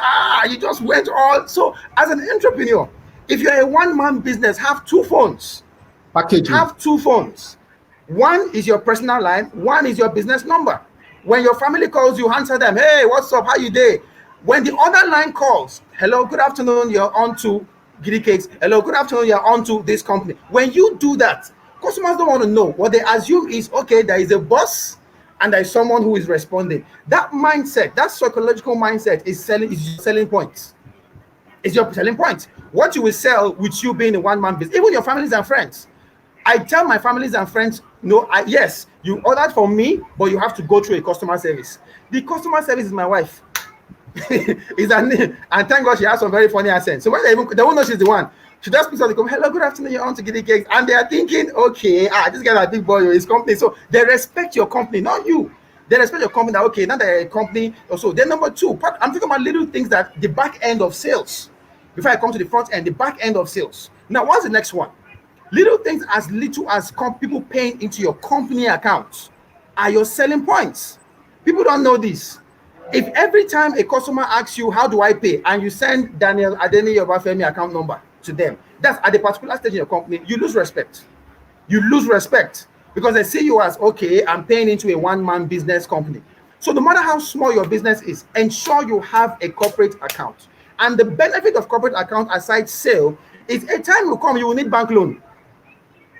[SPEAKER 2] you just went all. So, as an entrepreneur, if you're a one-man business, have two phones.
[SPEAKER 1] Packaging.
[SPEAKER 2] Have two phones. One is your personal line, one is your business number. When your family calls you, answer them. Hey, what's up? How you doing? When the other line calls, hello, good afternoon, you're on to Giddy Cakes. Hello, good afternoon, you're on to this company. When you do that, customers don't want to know. What they assume is, okay, there is a boss and there's someone who is responding. That mindset, that psychological mindset is your selling point. Is your selling point. What you will sell with you being a one-man business, even your families and friends. I tell my families and friends, no, yes, you ordered from me, but you have to go through a customer service. The customer service is my wife. And thank God she has some very funny accent. So when they won't know she's the one. She just picks up the hello, good afternoon, you're on to Giddy Cakes. And they are thinking, okay, this guy's a big boy, his company. So they respect your company, not you. They respect your company that, okay, now they're a company also. Then number two, I'm talking about little things that the back end of sales. Before I come to the front end, the back end of sales. Now, what's the next one? Little things as little as people paying into your company accounts are your selling points. People don't know this. If every time a customer asks you, how do I pay? And you send Daniel Adeniyi Obafemi account number to them, that's at a particular stage in your company, you lose respect. You lose respect because they see you as, okay, I'm paying into a one-man business company. So no matter how small your business is, ensure you have a corporate account. And the benefit of corporate account aside sale is a time will come, you will need bank loan.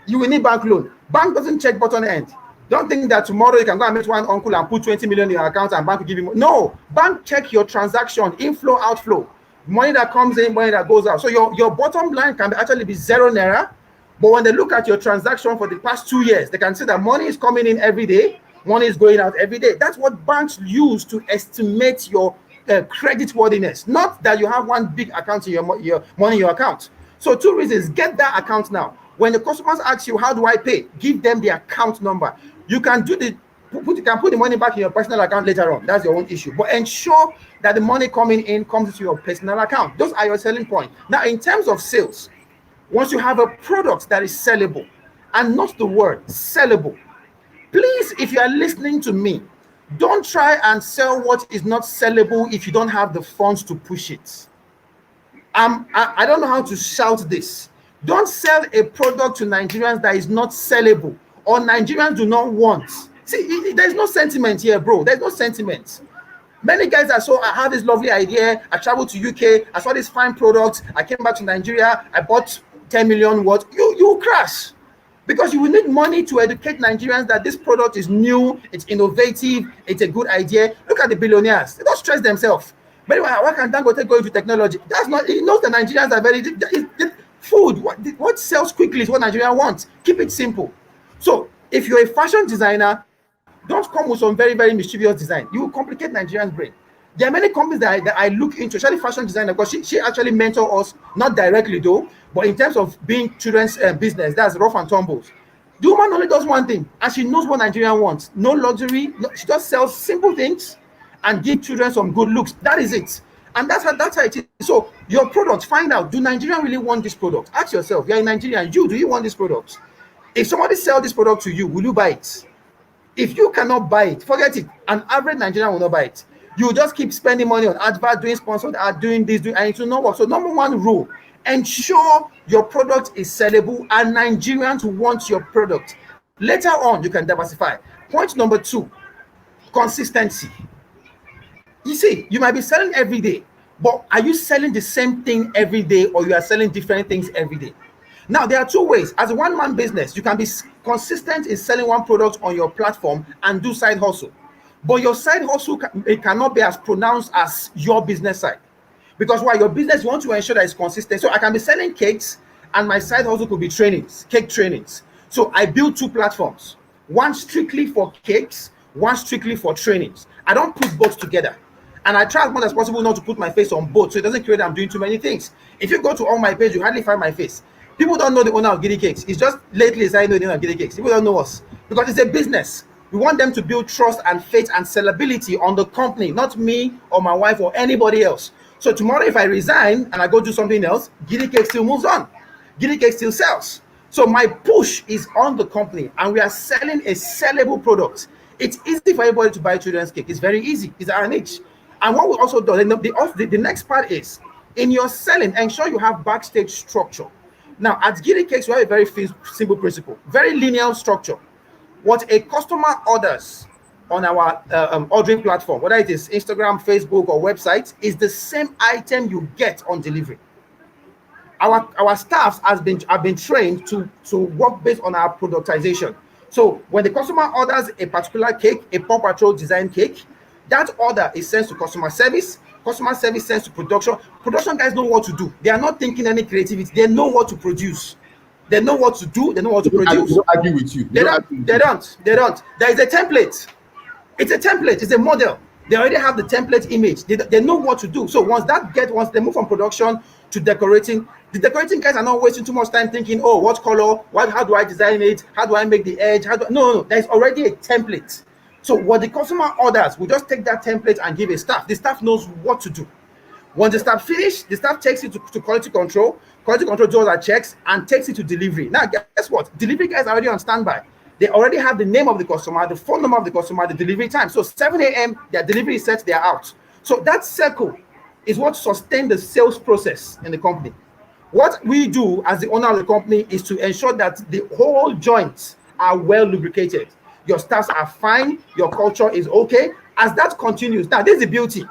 [SPEAKER 2] You will need bank loan. Bank doesn't check button end. Don't think that tomorrow you can go and meet one uncle and put 20 million in your account and bank will give you money. No, bank check your transaction, inflow, outflow, money that comes in, money that goes out. So your bottom line can actually be 0 naira. But when they look at your transaction for the past 2 years, they can see that money is coming in every day, money is going out every day. That's what banks use to estimate your credit worthiness. Not that you have one big account in your money in your account. So 2 reasons: get that account now. When the customers ask you, how do I pay? Give them the account number. You can do you can put the money back in your personal account later on. That's your own issue. But ensure that the money coming in comes into your personal account. Those are your selling points. Now, in terms of sales, once you have a product that is sellable, and not the word sellable, please, if you are listening to me, don't try and sell what is not sellable if you don't have the funds to push it. I don't know how to shout this. Don't sell a product to Nigerians that is not sellable or Nigerians do not want. See, there's no sentiment here, bro. There's no sentiment. Many guys are so, I have this lovely idea. I traveled to UK. I saw this fine product. I came back to Nigeria. I bought 10 million worth. You crash. Because you will need money to educate Nigerians that this product is new, it's innovative, it's a good idea. Look at the billionaires. They don't stress themselves. But anyway, why can't Dangote go into technology? That's not, he knows the Nigerians are very, food, what sells quickly is what Nigerians want. Keep it simple. So if you're a fashion designer, don't come with some very, very mischievous design. You will complicate Nigerians' brain. There are many companies that I look into, especially fashion designer, because she actually mentor us, not directly though, but in terms of being children's business, that's rough and tumbles. The woman only does one thing, and she knows what Nigerian wants. No luxury. No, she just sells simple things and give children some good looks. That is it. And that's how it is. So your product, find out, do Nigerians really want this product? Ask yourself, you're a Nigerian, do you want this product? If somebody sells this product to you, will you buy it? If you cannot buy it, forget it. An average Nigerian will not buy it. You just keep spending money on advert, doing sponsored ad, doing this, and it will not work. So number one rule, ensure your product is sellable and Nigerians want your product. Later on, you can diversify. Point number two, consistency. You see, you might be selling every day, but are you selling the same thing every day or you are selling different things every day? Now, there are two ways. As a one-man business, you can be consistent in selling one product on your platform and do side hustle. But your side hustle it cannot be as pronounced as your business side. Because while your business, you want to ensure that it's consistent. So I can be selling cakes and my side hustle could be trainings, cake trainings. So I build two platforms, one strictly for cakes, one strictly for trainings. I don't put both together. And I try as much as possible not to put my face on both, so it doesn't create that I'm doing too many things. If you go to all my page, you hardly find my face. People don't know the owner of Giddy Cakes. It's just lately I know the owner of Giddy Cakes. People don't know us because it's a business. We want them to build trust and faith and sellability on the company, not me or my wife or anybody else. So tomorrow, if I resign and I go do something else, Giddy Cakes still moves on. Giddy Cakes still sells. So my push is on the company, and we are selling a sellable product. It's easy for everybody to buy children's cake. It's very easy. It's our niche. And what we also do, the next part is, in your selling, ensure you have backstage structure. Now, at Giddy Cakes, we have a very simple principle, very linear structure. What a customer orders on our ordering platform, whether it is Instagram, Facebook, or website, is the same item you get on delivery. Our staff have been trained to work based on our productization.
[SPEAKER 3] So when the customer orders a particular cake, a Paw Patrol design cake, that order is sent to customer service. Customer service sends to production. Production guys know what to do. They are not thinking any creativity. They know what to produce. They know what to do. They know what to
[SPEAKER 1] They
[SPEAKER 3] produce.
[SPEAKER 1] don't argue with you. They
[SPEAKER 3] They
[SPEAKER 1] don't
[SPEAKER 3] don't.
[SPEAKER 1] argue with
[SPEAKER 3] They
[SPEAKER 1] you.
[SPEAKER 3] don't. They don't. There is a template. It's a template. It's a model. They already have the template image. They know what to do. So once they move from production to decorating, the decorating guys are not wasting too much time thinking, oh, what color? How do I design it? How do I make the edge? No. There's already a template. So what the customer orders, we just take that template and give a staff. The staff knows what to do. Once the staff finish, the staff takes it to quality control. Quality control does our checks and takes it to delivery. Now, guess what? Delivery guys are already on standby. They already have the name of the customer, the phone number of the customer, the delivery time. So 7 a.m., their delivery is set, they are out. So that circle is what sustains the sales process in the company. What we do as the owner of the company is to ensure that the whole joints are well lubricated. Your staffs are fine, your culture is okay. As that continues, now this is the beauty.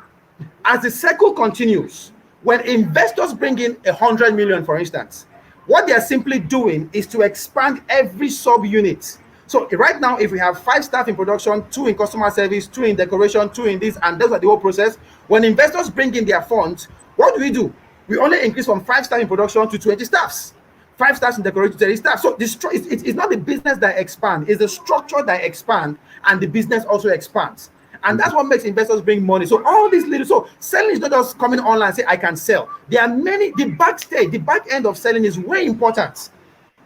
[SPEAKER 3] As the cycle continues, when investors bring in 100 million, for instance, what they are simply doing is to expand every sub-unit. So right now, if we have 5 staff in production, 2 in customer service, 2 in decoration, 2 in this, and those are the whole process. When investors bring in their funds, what do? We only increase from 5 staff in production to 20 staffs. 5 staffs in decoration to 30 staff. So it's not the business that expands, it's the structure that expands, and the business also expands. And that's what makes investors bring money. So all these little, so selling is not just coming online and say, I can sell. There are many, the backstage, the back end of selling is way important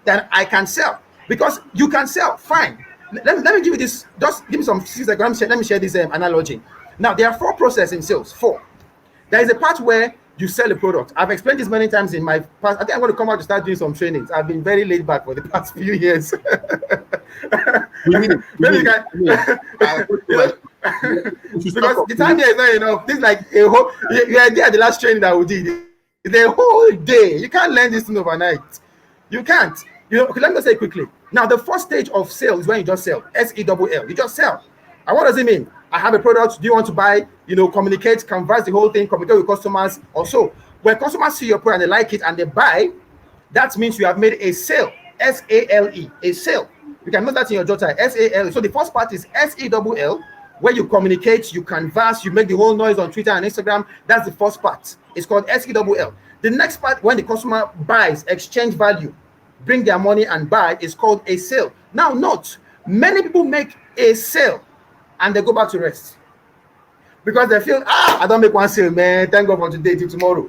[SPEAKER 3] than I can sell. Because you can sell, fine. Let me give you this, just give me some 6 seconds. Let me share this analogy. Now, there are 4 processes in sales, 4. There is a part where you sell a product. I've explained this many times in my past. I think I'm going to come out to start doing some trainings. I've been very laid back for the past few years.
[SPEAKER 1] Maybe
[SPEAKER 3] you can, because the time here is not enough. This is like a whole, you're there at the last training that we did. The whole day. You can't learn this thing overnight. You can't. Okay, let me say it quickly. Now, the first stage of sales is when you just sell. S-E-L-L. You just sell. And what does it mean? I have a product. Do you want to buy? Communicate, converse the whole thing, communicate with customers. Also, when customers see your product and they like it and they buy, that means you have made a sale. S-A-L-E. A sale. You can note that in your jotter. S-A-L-E. So the first part is S-E-L-L, where you communicate, you converse, you make the whole noise on Twitter and Instagram. That's the first part. It's called S-E-L-L. The next part, when the customer buys, exchange value, bring their money and buy, is called a sale. Now, note, many people make a sale and they go back to rest because they feel, I don't make one sale, man. Thank God for today till tomorrow.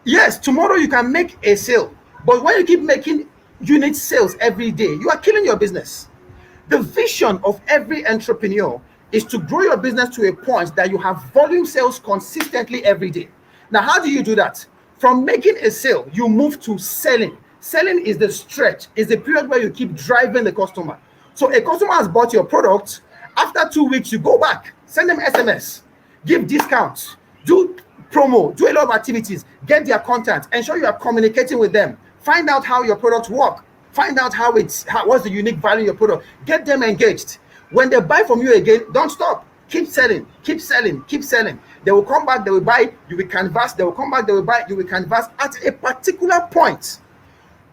[SPEAKER 3] Yes, tomorrow you can make a sale, but when you keep making unit sales every day, you are killing your business. The vision of every entrepreneur is to grow your business to a point that you have volume sales consistently every day. Now, how do you do that? From making a sale, you move to selling. Selling is the stretch, is the period where you keep driving the customer. So a customer has bought your product. After 2 weeks, you go back, send them SMS, give discounts, do promo, do a lot of activities, get their content, ensure you are communicating with them, find out how your products work, find out what's the unique value in your product, get them engaged. When they buy from you again, don't stop. Keep selling, keep selling, keep selling. They will come back, they will buy, you will canvas, they will come back, they will buy, you will canvas. At a particular point,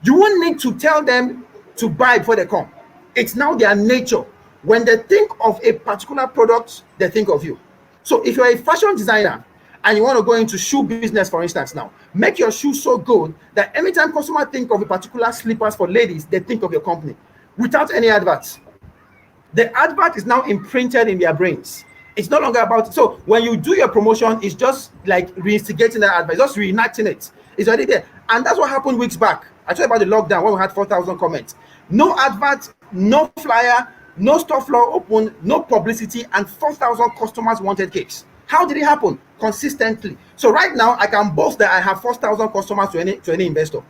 [SPEAKER 3] you won't need to tell them to buy before they come. It's now their nature. When they think of a particular product, they think of you. So if you're a fashion designer and you want to go into shoe business, for instance, now, make your shoes so good that anytime customers think of a particular slippers for ladies, they think of your company without any adverts. The advert is now imprinted in their brains. It's no longer about it. So when you do your promotion, it's just like reinstigating that advert, just reenacting it. It's already there. And that's what happened weeks back. I told you about the lockdown when we had 4,000 comments. No advert, no flyer, no store floor open, no publicity, and 4,000 customers wanted cakes. How did it happen? Consistently. So right now, I can boast that I have 4,000 customers to any investor.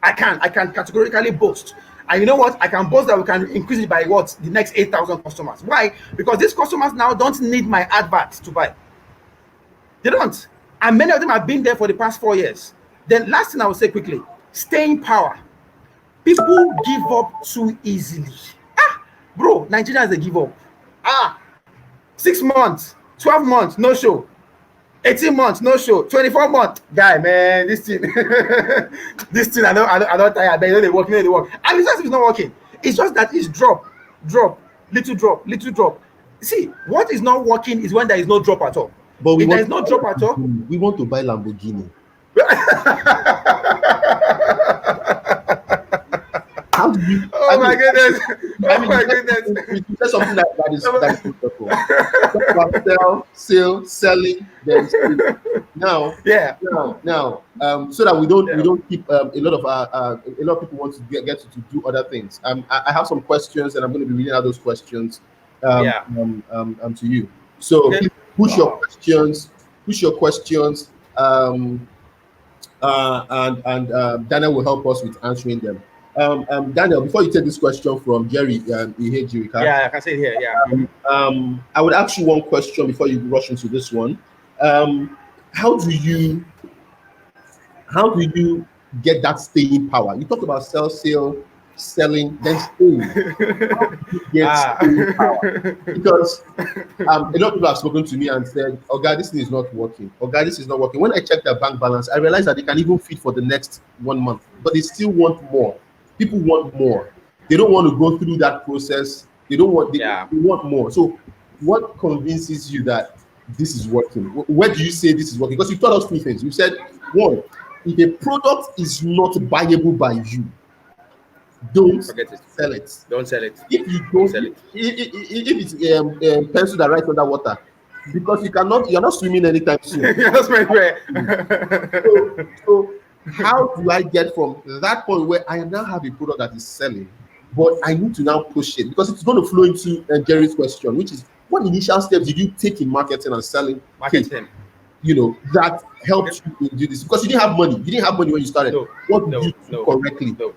[SPEAKER 3] I can categorically boast. And you know what? I can boast that we can increase it by what? The next 8,000 customers. Why? Because these customers now don't need my advert to buy. They don't. And many of them have been there for the past 4 years. Then last thing I will say quickly, staying power. People give up too easily. Bro, Nigerians, they give up. 6 months, 12 months, no show. 18 months, no show. 24 months, guy, man, this thing, this thing, I don't tire. But they work, they work. And it's just it's not working. It's just that it's dropped. drop, little drop, little drop. See, what is not working is when there is no drop at all.
[SPEAKER 1] But we
[SPEAKER 3] If there
[SPEAKER 1] want
[SPEAKER 3] is no drop at all,
[SPEAKER 1] we want to buy Lamborghini. How do you?
[SPEAKER 3] oh my goodness,
[SPEAKER 1] I
[SPEAKER 3] oh
[SPEAKER 1] mean,
[SPEAKER 3] my goodness.
[SPEAKER 1] that's something that is beautiful. Talk about selling, then sell. Now,
[SPEAKER 3] Yeah,
[SPEAKER 1] so that we don't keep a lot of people want to get to do other things. I have some questions, and I'm going to be reading out those questions
[SPEAKER 3] yeah.
[SPEAKER 1] to you. So
[SPEAKER 3] Okay.
[SPEAKER 1] please push your
[SPEAKER 3] Wow.
[SPEAKER 1] questions, and Daniel will help us with answering them. Daniel, before you take this question from Jerry Ihejirika,
[SPEAKER 3] Yeah, I can see it here. Yeah. Mhm.
[SPEAKER 1] I would ask you one question before you rush into this one. Um, how do you get that staying power? You talked about selling, then staying. How do you get
[SPEAKER 3] Ah.
[SPEAKER 1] staying power? Because a lot of people have spoken to me and said, "Oh God, this thing is not working. Oh God, this is not working." When I check their bank balance, I realized that they can even feed for the next 1 month, but they still want more. People want more. They don't want to go through that process. They don't want.
[SPEAKER 3] Yeah.
[SPEAKER 1] They want more. So, what convinces you that this is working? Where do you say this is working? Because you taught us two things. You said one, if a product is not buyable by you, don't
[SPEAKER 3] Forget it.
[SPEAKER 1] sell it.
[SPEAKER 3] Don't sell it.
[SPEAKER 1] If you
[SPEAKER 3] Don't
[SPEAKER 1] don't,
[SPEAKER 3] sell it.
[SPEAKER 1] if it's pencil that writes underwater, because you're not swimming anytime soon.
[SPEAKER 3] That's my prayer.
[SPEAKER 1] So how do I get from that point where I now have a product that is selling, but I need to now push it, because it's going to flow into Jerry's question, which is, what initial steps did you take in marketing and selling?
[SPEAKER 3] Marketing.
[SPEAKER 1] That helped you do this, because you didn't have money. You didn't have money when you started.
[SPEAKER 3] No.
[SPEAKER 1] What did you do
[SPEAKER 3] No.
[SPEAKER 1] correctly?
[SPEAKER 3] No.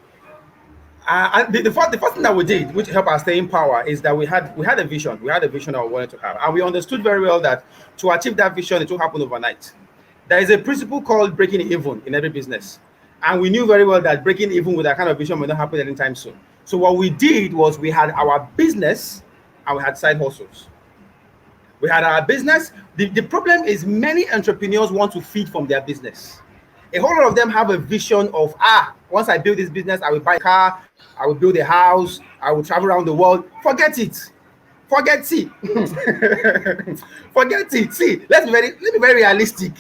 [SPEAKER 3] And the first thing that we did, which helped us stay in power, is that we had a vision. We had a vision that we wanted to have, and we understood very well that to achieve that vision, it will happen overnight. There is a principle called breaking even in every business, and we knew very well that breaking even with that kind of vision may not happen anytime soon. So what we did was we had our business and we had side hustles. We had our business. The problem is many entrepreneurs want to feed from their business. A whole lot of them have a vision of, once I build this business, I will buy a car, I will build a house, I will travel around the world. Forget it. Forget it. Forget it. See, let me be very realistic.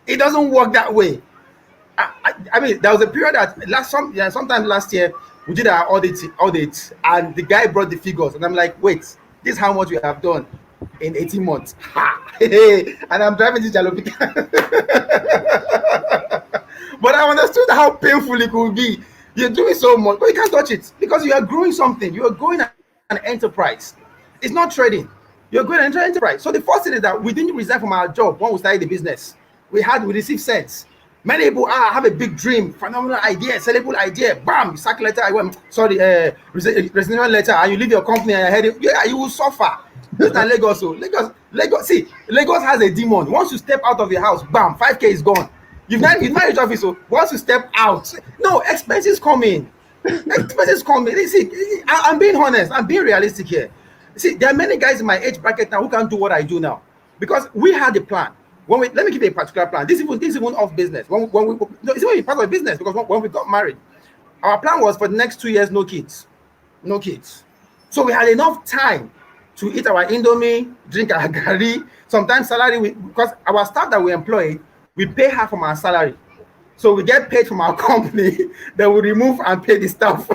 [SPEAKER 3] It doesn't work that way. I mean, there was a period that sometime last year, we did our audit, and the guy brought the figures, and I'm like, wait, this is how much we have done in 18 months. And I'm driving this jalopy. But I understood how painful it could be. You're doing so much, but you can't touch it because you are growing something. You are growing an enterprise. It's not trading. You're growing an enterprise. So the first thing is that we didn't resign from our job when we started the business. We received sets. Many people have a big dream, phenomenal idea, sellable idea. Bam, sack letter. Resignation letter, and you leave your company and you're heading. Yeah, you will suffer. This is Lagos. So Lagos. See, Lagos has a demon. Once you step out of your house, bam, 5K is gone. You've not reached office. So once you step out, no expenses coming. Expenses coming. See, I'm being honest. I'm being realistic here. See, there are many guys in my age bracket now who can't do what I do now because we had a plan. Let me give you a particular plan. This is even off business. It's even part of a business because when we got married, our plan was for the next 2 years, no kids. So we had enough time to eat our Indomie, drink our gari, sometimes salary, because our staff that we employ, we pay half from our salary. So we get paid from our company, then we remove and pay the staff.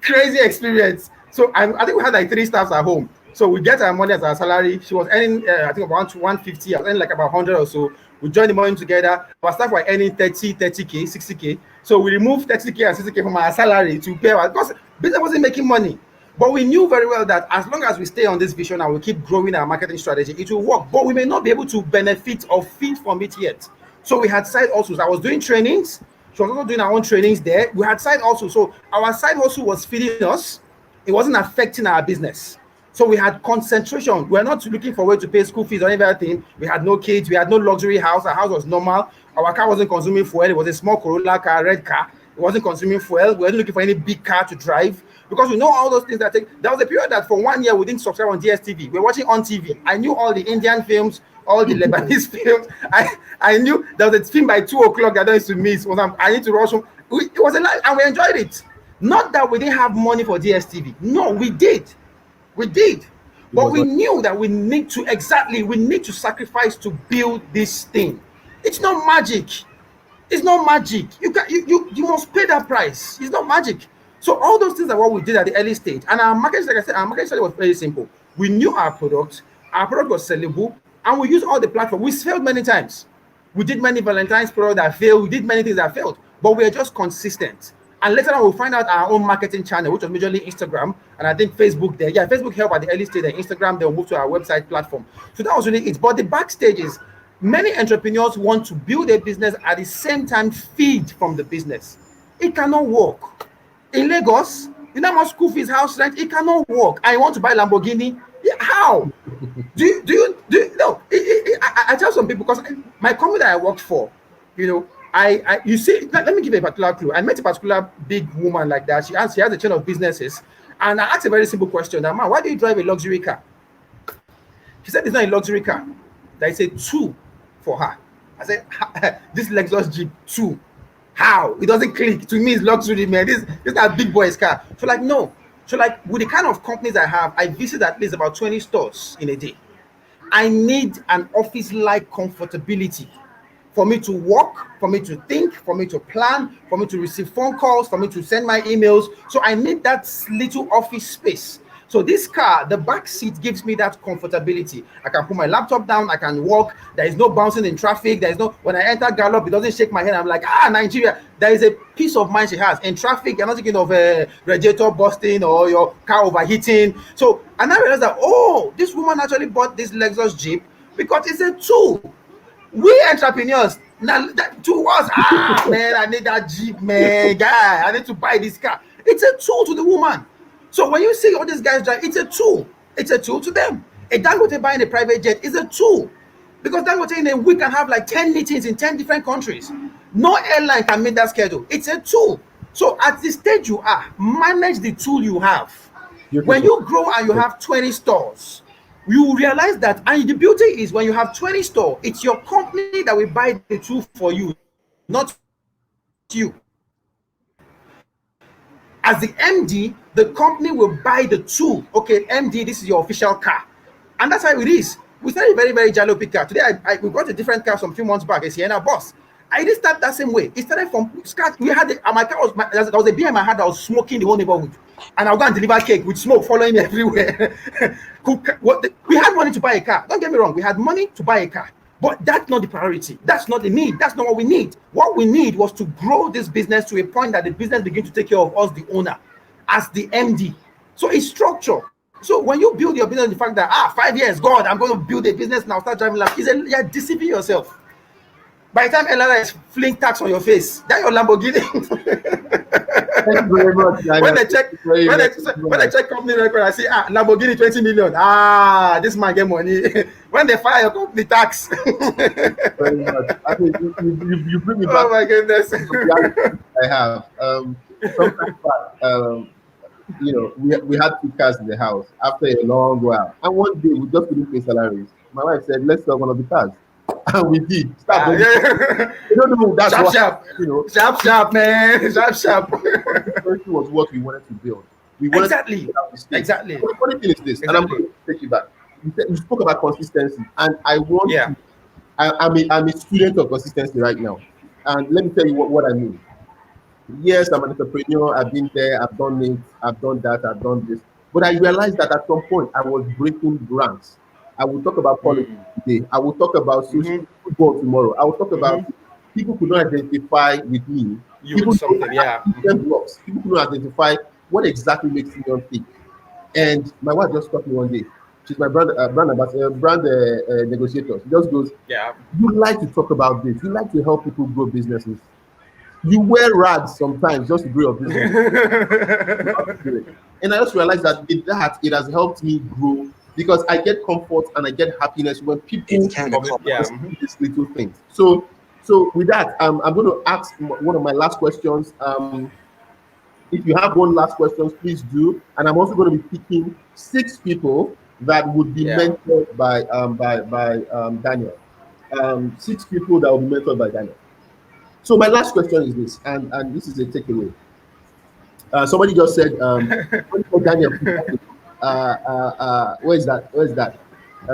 [SPEAKER 3] Crazy experience. So I think we had like 3 staffs at home. So we get our money as our salary. She was earning, I think, about 150. I was earning like about 100 or so. We joined the money together. Our staff were earning 30K, 60K. So we removed 30K and 60K from our salary to pay our, because business wasn't making money. But we knew very well that as long as we stay on this vision and we keep growing our marketing strategy, it will work. But we may not be able to benefit or feed from it yet. So we had side hustles. I was doing trainings. She was also doing our own trainings there. We had side hustles. So our side hustle was feeding us. It wasn't affecting our business. So we had concentration. We're not looking for a way to pay school fees or anything. We had no kids. We had no luxury house. Our house was normal. Our car wasn't consuming fuel. It was a small Corolla car, red car. It wasn't consuming fuel. We weren't looking for any big car to drive because we know all those things that take. There was a period that for 1 year we didn't subscribe on DSTV. We were watching on TV. I knew all the Indian films, all the Lebanese films. I knew there was a film by 2 o'clock that I used to miss. I need to rush home. It was a life and we enjoyed it. Not that we didn't have money for DSTV. No, we did. We did.
[SPEAKER 1] It
[SPEAKER 3] But
[SPEAKER 1] was
[SPEAKER 3] we
[SPEAKER 1] not.
[SPEAKER 3] knew that we need to sacrifice to build this thing. It's not magic. It's not magic. You must pay that price. It's not magic. So all those things are what we did at the early stage. And our market, like I said, our market strategy was very simple. We knew our product was sellable, and we used all the platform. We failed many times. We did many Valentine's products that failed. We did many things that failed, but we are just consistent. And later on, we'll find out our own marketing channel, which was majorly Instagram, and I think Facebook there. Yeah, Facebook helped at the early stage, and Instagram, they'll move to our website platform. So that was really it. But the backstage is many entrepreneurs want to build a business at the same time feed from the business. It cannot work. In Lagos, you know how much school fees, house rent, it cannot work. I want to buy Lamborghini. Yeah, how? No? I tell some people because my company that I worked for, you know, you see, let me give you a particular clue. I met a particular big woman like that. She has a chain of businesses, and I asked a very simple question. Now, man, why do you drive a luxury car? She said it's not a luxury car. That is a two for her. I said, this Lexus Jeep two. How? It doesn't click. To me, it's luxury, man. This is not big boy's car. So like, no. So like with the kind of companies I have, I visit at least about 20 stores in a day. I need an office-like comfortability for me to work, for me to think, for me to plan, for me to receive phone calls, for me to send my emails. So I need that little office space. So this car, the back seat gives me that comfortability. I can put my laptop down, I can walk. There is no bouncing in traffic. There is no, when I enter Gallop, it doesn't shake my head. I'm like, Nigeria. There is a peace of mind she has. In traffic, you're not thinking of a radiator busting or your car overheating. So, and I realized that, oh, this woman actually bought this Lexus Jeep because it's a tool. We entrepreneurs, now that to us, man, I need that Jeep, man, guy, I need to buy this car. It's a tool to the woman. So when you see all these guys drive, it's a tool. It's a tool to them. A Dangote buying a private jet is a tool. Because Dangote in a week can have like 10 meetings in 10 different countries. No airline can meet that schedule. It's a tool. So at the stage you are, manage the tool you have. When you grow and you have 20 stores, you realize that, and the beauty is when you have 20 stores, it's your company that will buy the tool for you, not you. As the MD, the company will buy the tool. Okay, MD, this is your official car. And that's how it is. We started a very, very jalopy car. Today, we got a different car some few months back, a Sienna Boss. I didn't start that same way. It started from scratch. We had my car there was a BM I had that was smoking the whole neighborhood. And I was going to deliver cake with smoke following me everywhere. We had money to buy a car. Don't get me wrong. We had money to buy a car. But that's not the priority. That's not the need. That's not what we need. What we need was to grow this business to a point that the business begins to take care of us, the owner, as the MD. So it's structure. So when you build your business, the fact that 5 years, God, I'm going to build a business now, start driving like you're deceiving yourself. By the time Elana is fling tax on your face, that your Lamborghini.
[SPEAKER 1] Thank you very much.
[SPEAKER 3] when they check company record, I see Lamborghini 20 million. This man get money. When they file your company tax.
[SPEAKER 1] Very much. I think you bring me back.
[SPEAKER 3] Oh my goodness.
[SPEAKER 1] I have. Sometimes we had two cars in the house after a long while. And one day we just couldn't pay salaries. My wife said, let's sell one of the cars. And we did.
[SPEAKER 3] Yeah.
[SPEAKER 1] You don't know that's
[SPEAKER 3] sharp, sharp, man. Sharp.
[SPEAKER 1] Was what we wanted to build. We wanted
[SPEAKER 3] exactly.
[SPEAKER 1] But the funny thing is this, and I'm going to take you back. You spoke about consistency, and I want to. I'm a student of consistency right now, and let me tell you what I mean. Yes, I'm an entrepreneur. I've been there. I've done it. I've done that. I've done this. But I realized that at some point I was breaking ranks. I will talk about politics today. I will talk about social football tomorrow. I will talk about people could not identify with me. People could not identify what exactly makes me untick. And my wife just stopped me one day. She's my brand negotiator. She just goes, you like to talk about this. You like to help people grow businesses. You wear rags sometimes just to grow your business. And I just realized that it has helped me grow because I get comfort and I get happiness when people these little things. So with that, I'm going to ask one of my last questions. If you have one last question, please do. And I'm also going to be picking 6 people that would be mentored by Daniel. 6 people that will be mentored by Daniel. So my last question is this, and this is a takeaway. Somebody just said, Daniel, where is that? Where is that?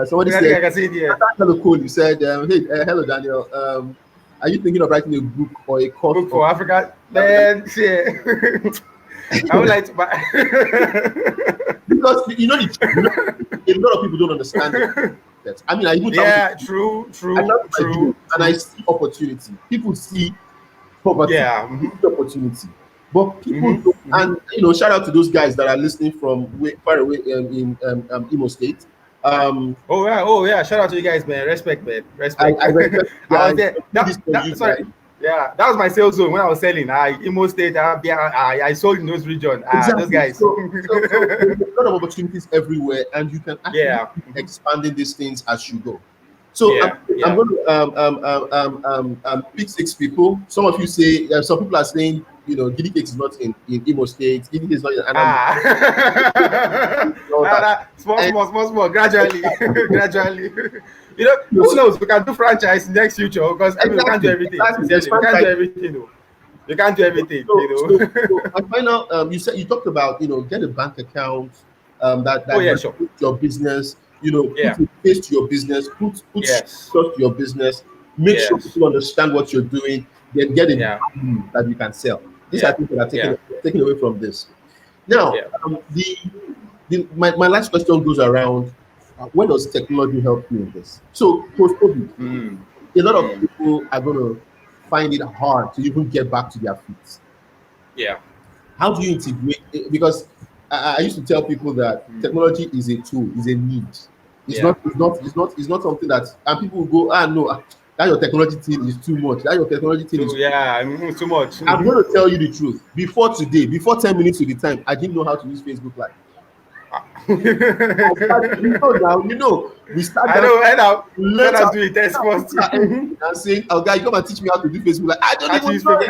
[SPEAKER 1] Somebody
[SPEAKER 3] I think
[SPEAKER 1] said,
[SPEAKER 3] I can see it here.
[SPEAKER 1] hello, Cole. You said, hey, hello, Daniel. Are you thinking of writing a book or a course?
[SPEAKER 3] Book for Africa, man. Shit. I would like to buy.
[SPEAKER 1] Because a lot of people don't understand that. I mean, I even
[SPEAKER 3] Yeah,
[SPEAKER 1] I
[SPEAKER 3] true.
[SPEAKER 1] and I see opportunity. People see poverty,
[SPEAKER 3] Yeah.
[SPEAKER 1] they see opportunity, but people don't. And shout out to those guys that are listening from far away in Imo State.
[SPEAKER 3] Oh yeah. Shout out to you guys, man. Respect, man. Respect.
[SPEAKER 1] I respect you
[SPEAKER 3] I was
[SPEAKER 1] guys.
[SPEAKER 3] there.
[SPEAKER 1] This for you
[SPEAKER 3] Sorry.
[SPEAKER 1] guys.
[SPEAKER 3] Yeah, that was my sales zone when I was selling. Imo State, I sold in those regions. Those
[SPEAKER 1] Exactly.
[SPEAKER 3] guys.
[SPEAKER 1] So there's a lot of opportunities everywhere, and you can actually
[SPEAKER 3] Yeah.
[SPEAKER 1] keep expanding these things as you go. So
[SPEAKER 3] Yeah.
[SPEAKER 1] I'm going to pick 6 people. Some of you say, some people are saying, Giddy Cakes is not in Imo State. Giddy Cakes is not in
[SPEAKER 3] Small, gradually, gradually. Who knows? We can do franchise next future because I mean, we can't do everything. Sincerely, we can't do everything. Though. We can't do everything.
[SPEAKER 1] So my final, you talked about, get a bank account that
[SPEAKER 3] Sure.
[SPEAKER 1] your business, put
[SPEAKER 3] Yeah.
[SPEAKER 1] a face to your business, put
[SPEAKER 3] Yes.
[SPEAKER 1] trust to your business, make sure people understand what you're doing, then get a value that you can sell. These are things that are taken away from this. Now, my last question goes around, where does technology help you in this? So post-COVID, a lot of people are going to find it hard to even get back to their feet.
[SPEAKER 3] Yeah.
[SPEAKER 1] How do you integrate it? Because I used to tell people that technology is a tool, is a need. It's not something that, and people will go, no, that your technology thing is too much. That your technology thing is
[SPEAKER 3] too much.
[SPEAKER 1] I'm going to tell you the truth. Before today, before 10 minutes to the time, I didn't know how to use Facebook Live. We started.
[SPEAKER 3] I know.
[SPEAKER 1] Let us
[SPEAKER 3] do it. Test first.
[SPEAKER 1] And saying, "Oh, guy, you come and teach me how to do Facebook." Like, I don't even know.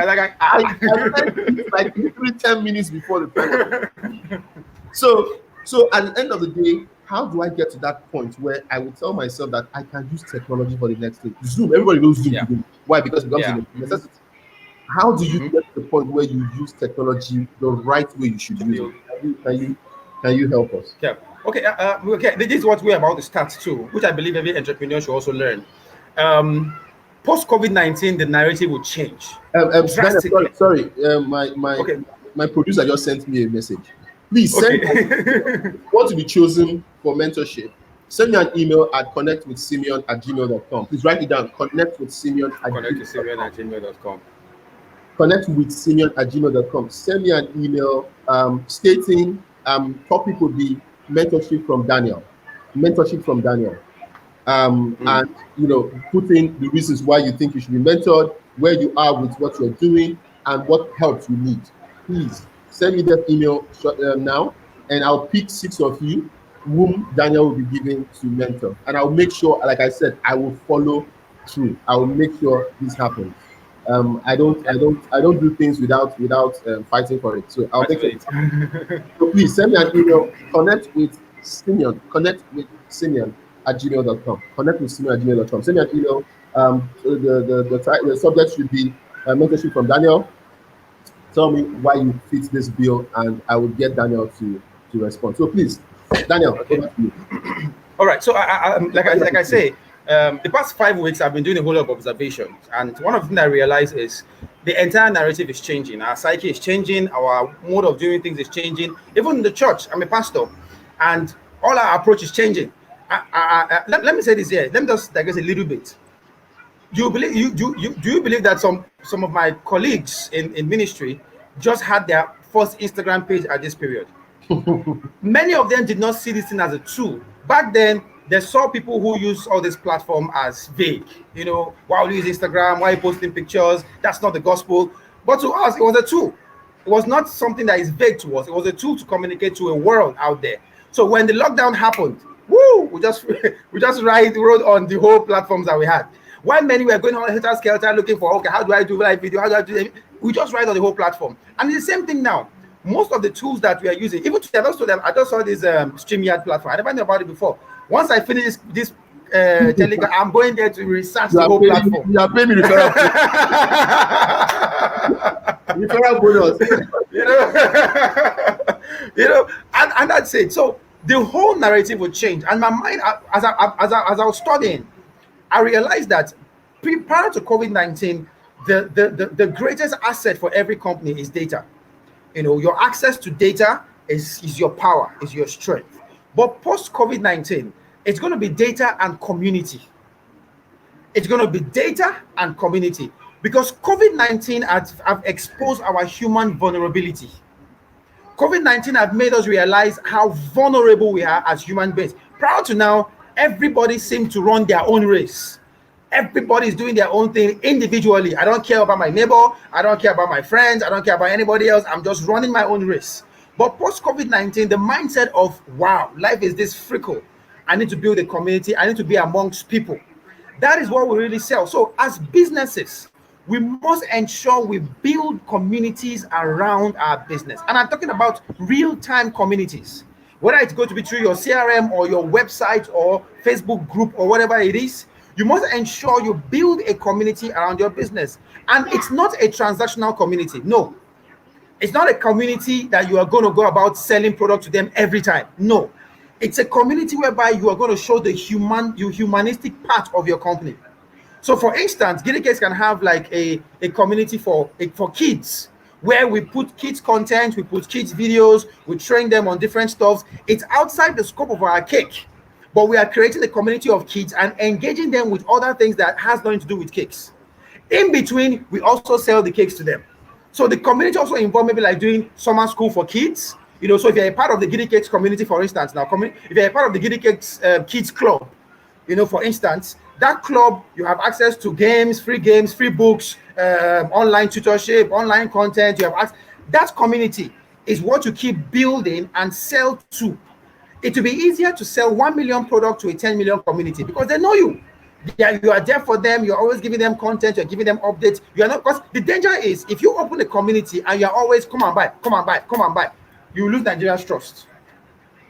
[SPEAKER 1] I learned it like literally 10 minutes before the time. So at the end of the day, how do I get to that point where I will tell myself that I can use technology for the next thing? Zoom. Everybody knows Zoom today. Why? Because it becomes a necessity. How do you get to the point where you use technology the right way you should use it? Can you help us?
[SPEAKER 3] Yeah. Okay. Okay. This is what we're about to start too, which I believe every entrepreneur should also learn. Post COVID-19, the narrative will change.
[SPEAKER 1] Sorry. My producer just sent me a message. Please send want to be chosen for mentorship. Send me an email at connectwithsimeon@gmail.com. Please write it down. Connectwithsimeon@gmail.com. Connectwithsimeon@gmail.com. Send me an email stating topic would be mentorship from Daniel. And put in the reasons why you think you should be mentored, where you are with what you're doing, and what help you need. Please send me that email now, and I'll pick 6 of you whom Daniel will be giving to mentor. And I'll make sure, like I said, I will follow through. I will make sure this happens. I don't do things without fighting for it. So I'll take it. So please send me an email. Connect with Simeon @gmail.com. Connectwithsimeon@gmail.com. Send me an email. The subject should be mentorship from Daniel. Tell me why you fit this bill, and I will get Daniel to respond. So please, Daniel, over to you.
[SPEAKER 3] All right. So like I say, the past 5 weeks I've been doing a whole lot of observations, and one of the things I realize is the entire narrative is changing. Our psyche is changing. Our mode of doing things is changing. Even in the church, I'm a pastor, and all our approach is changing. Let me say this here. Let me just digress a little bit. Do you believe that some of my colleagues in ministry just had their first Instagram page at this period? Many of them did not see this thing as a tool. Back then, they saw people who use all this platform as vague. Why are you using Instagram? Why are you posting pictures? That's not the gospel. But to us, it was a tool. It was not something that is vague to us. It was a tool to communicate to a world out there. So when the lockdown happened, we just rode on the whole platforms that we had. While many were going on helter-skelter looking for, okay, how do I do live video? How do I do it? We just ride on the whole platform. And it's the same thing now. Most of the tools that we are using, even today, I just saw this StreamYard platform. I never knew about it before. Once I finish this Telegram, I'm going there to research the whole platform.
[SPEAKER 1] You are paying me Referral bonus.
[SPEAKER 3] you know, and that's it. So the whole narrative would change. And my mind, as I was studying, I realized that prior to COVID-19, the greatest asset for every company is data. Your access to data is your power, is your strength. But post COVID-19, it's going to be data and community. It's going to be data and community, because COVID-19 have exposed our human vulnerability. COVID-19 have made us realize how vulnerable we are as human beings. Prior to now, everybody seemed to run their own race. Everybody's doing their own thing individually. I don't care about my neighbor. I don't care about my friends. I don't care about anybody else. I'm just running my own race. But post COVID-19, the mindset of, wow, life is this fickle. I need to build a community. I need to be amongst people. That is what we really sell. So as businesses, we must ensure we build communities around our business. And I'm talking about real-time communities. Whether it's going to be through your CRM or your website or Facebook group or whatever it is, you must ensure you build a community around your business. And it's not a transactional community. No. It's not a community that you are going to go about selling product to them every time. No. It's a community whereby you are going to show the humanistic part of your company. So for instance, Giddy Cakes can have like a community for kids, where we put kids content, we put kids videos, we train them on different stuff. It's outside the scope of our cake, but we are creating a community of kids and engaging them with other things that has nothing to do with cakes. In between, we also sell the cakes to them. So the community also involved maybe like doing summer school for kids. So if you're a part of the Giddy Cakes community, for instance, now if you're a part of the Giddy Cakes kids club, for instance, that club, you have access to games, free books, online tutorship, online content. That community is what you keep building and sell to. It will be easier to sell 1 million product to a 10 million community, because they know you. You are there for them. You're always giving them content. You're giving them updates. You are not, because the danger is if you open a community and you're always come and buy, you lose Nigeria's trust.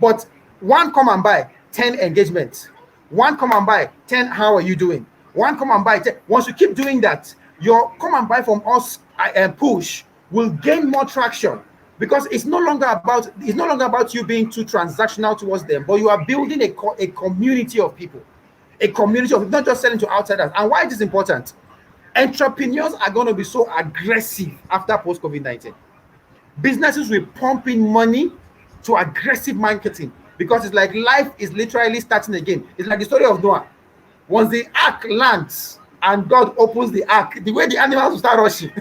[SPEAKER 3] But one come and buy, 10 engagements. One come and buy, 10 how are you doing? One come and buy, 10. Once you keep doing that, your come and buy from us push will gain more traction, because it's no longer about you being too transactional towards them, but you are building a community of people, a community of not just selling to outsiders. And why it is important? Entrepreneurs are going to be so aggressive after post COVID-19. Businesses will pump in money to aggressive marketing, because it's like life is literally starting again. It's like the story of Noah. Once the ark lands and God opens the ark, the way the animals will start rushing.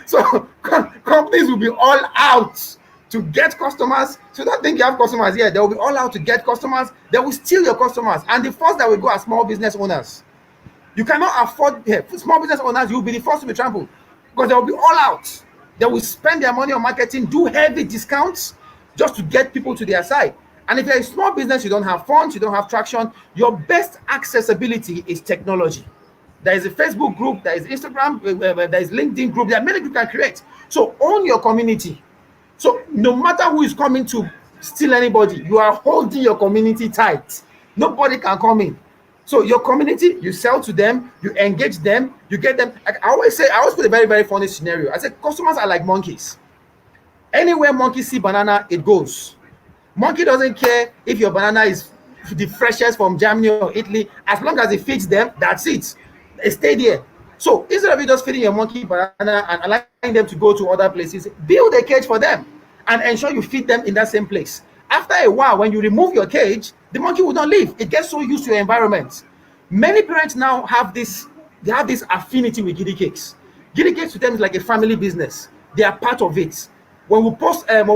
[SPEAKER 3] So companies will be all out to get customers. So don't think you have customers here. They will be all out to get customers. They will steal your customers. And the first that will go are small business owners. You cannot afford small business owners. You will be the first to be trampled, because they will be all out. They will spend their money on marketing, do heavy discounts just to get people to their side. And if you're a small business, you don't have funds, you don't have traction, your best accessibility is technology. There is a Facebook group, there is Instagram, there is LinkedIn group, there are many groups you can create. So own your community. So no matter who is coming to steal anybody, you are holding your community tight. Nobody can come in. So your community, you sell to them, you engage them, you get them. Like I always put a very, very funny scenario. I said customers are like monkeys. Anywhere monkeys see banana, it goes. Monkey doesn't care if your banana is the freshest from Germany or Italy. As long as it feeds them, that's it. They stay there. So instead of you just feeding your monkey banana and allowing them to go to other places, build a cage for them and ensure you feed them in that same place. After a while, when you remove your cage, the monkey will not leave. It gets so used to your environment. Many parents now have this affinity with Giddy Cakes. Giddy Cakes to them is like a family business. They are part of it. When we post, let's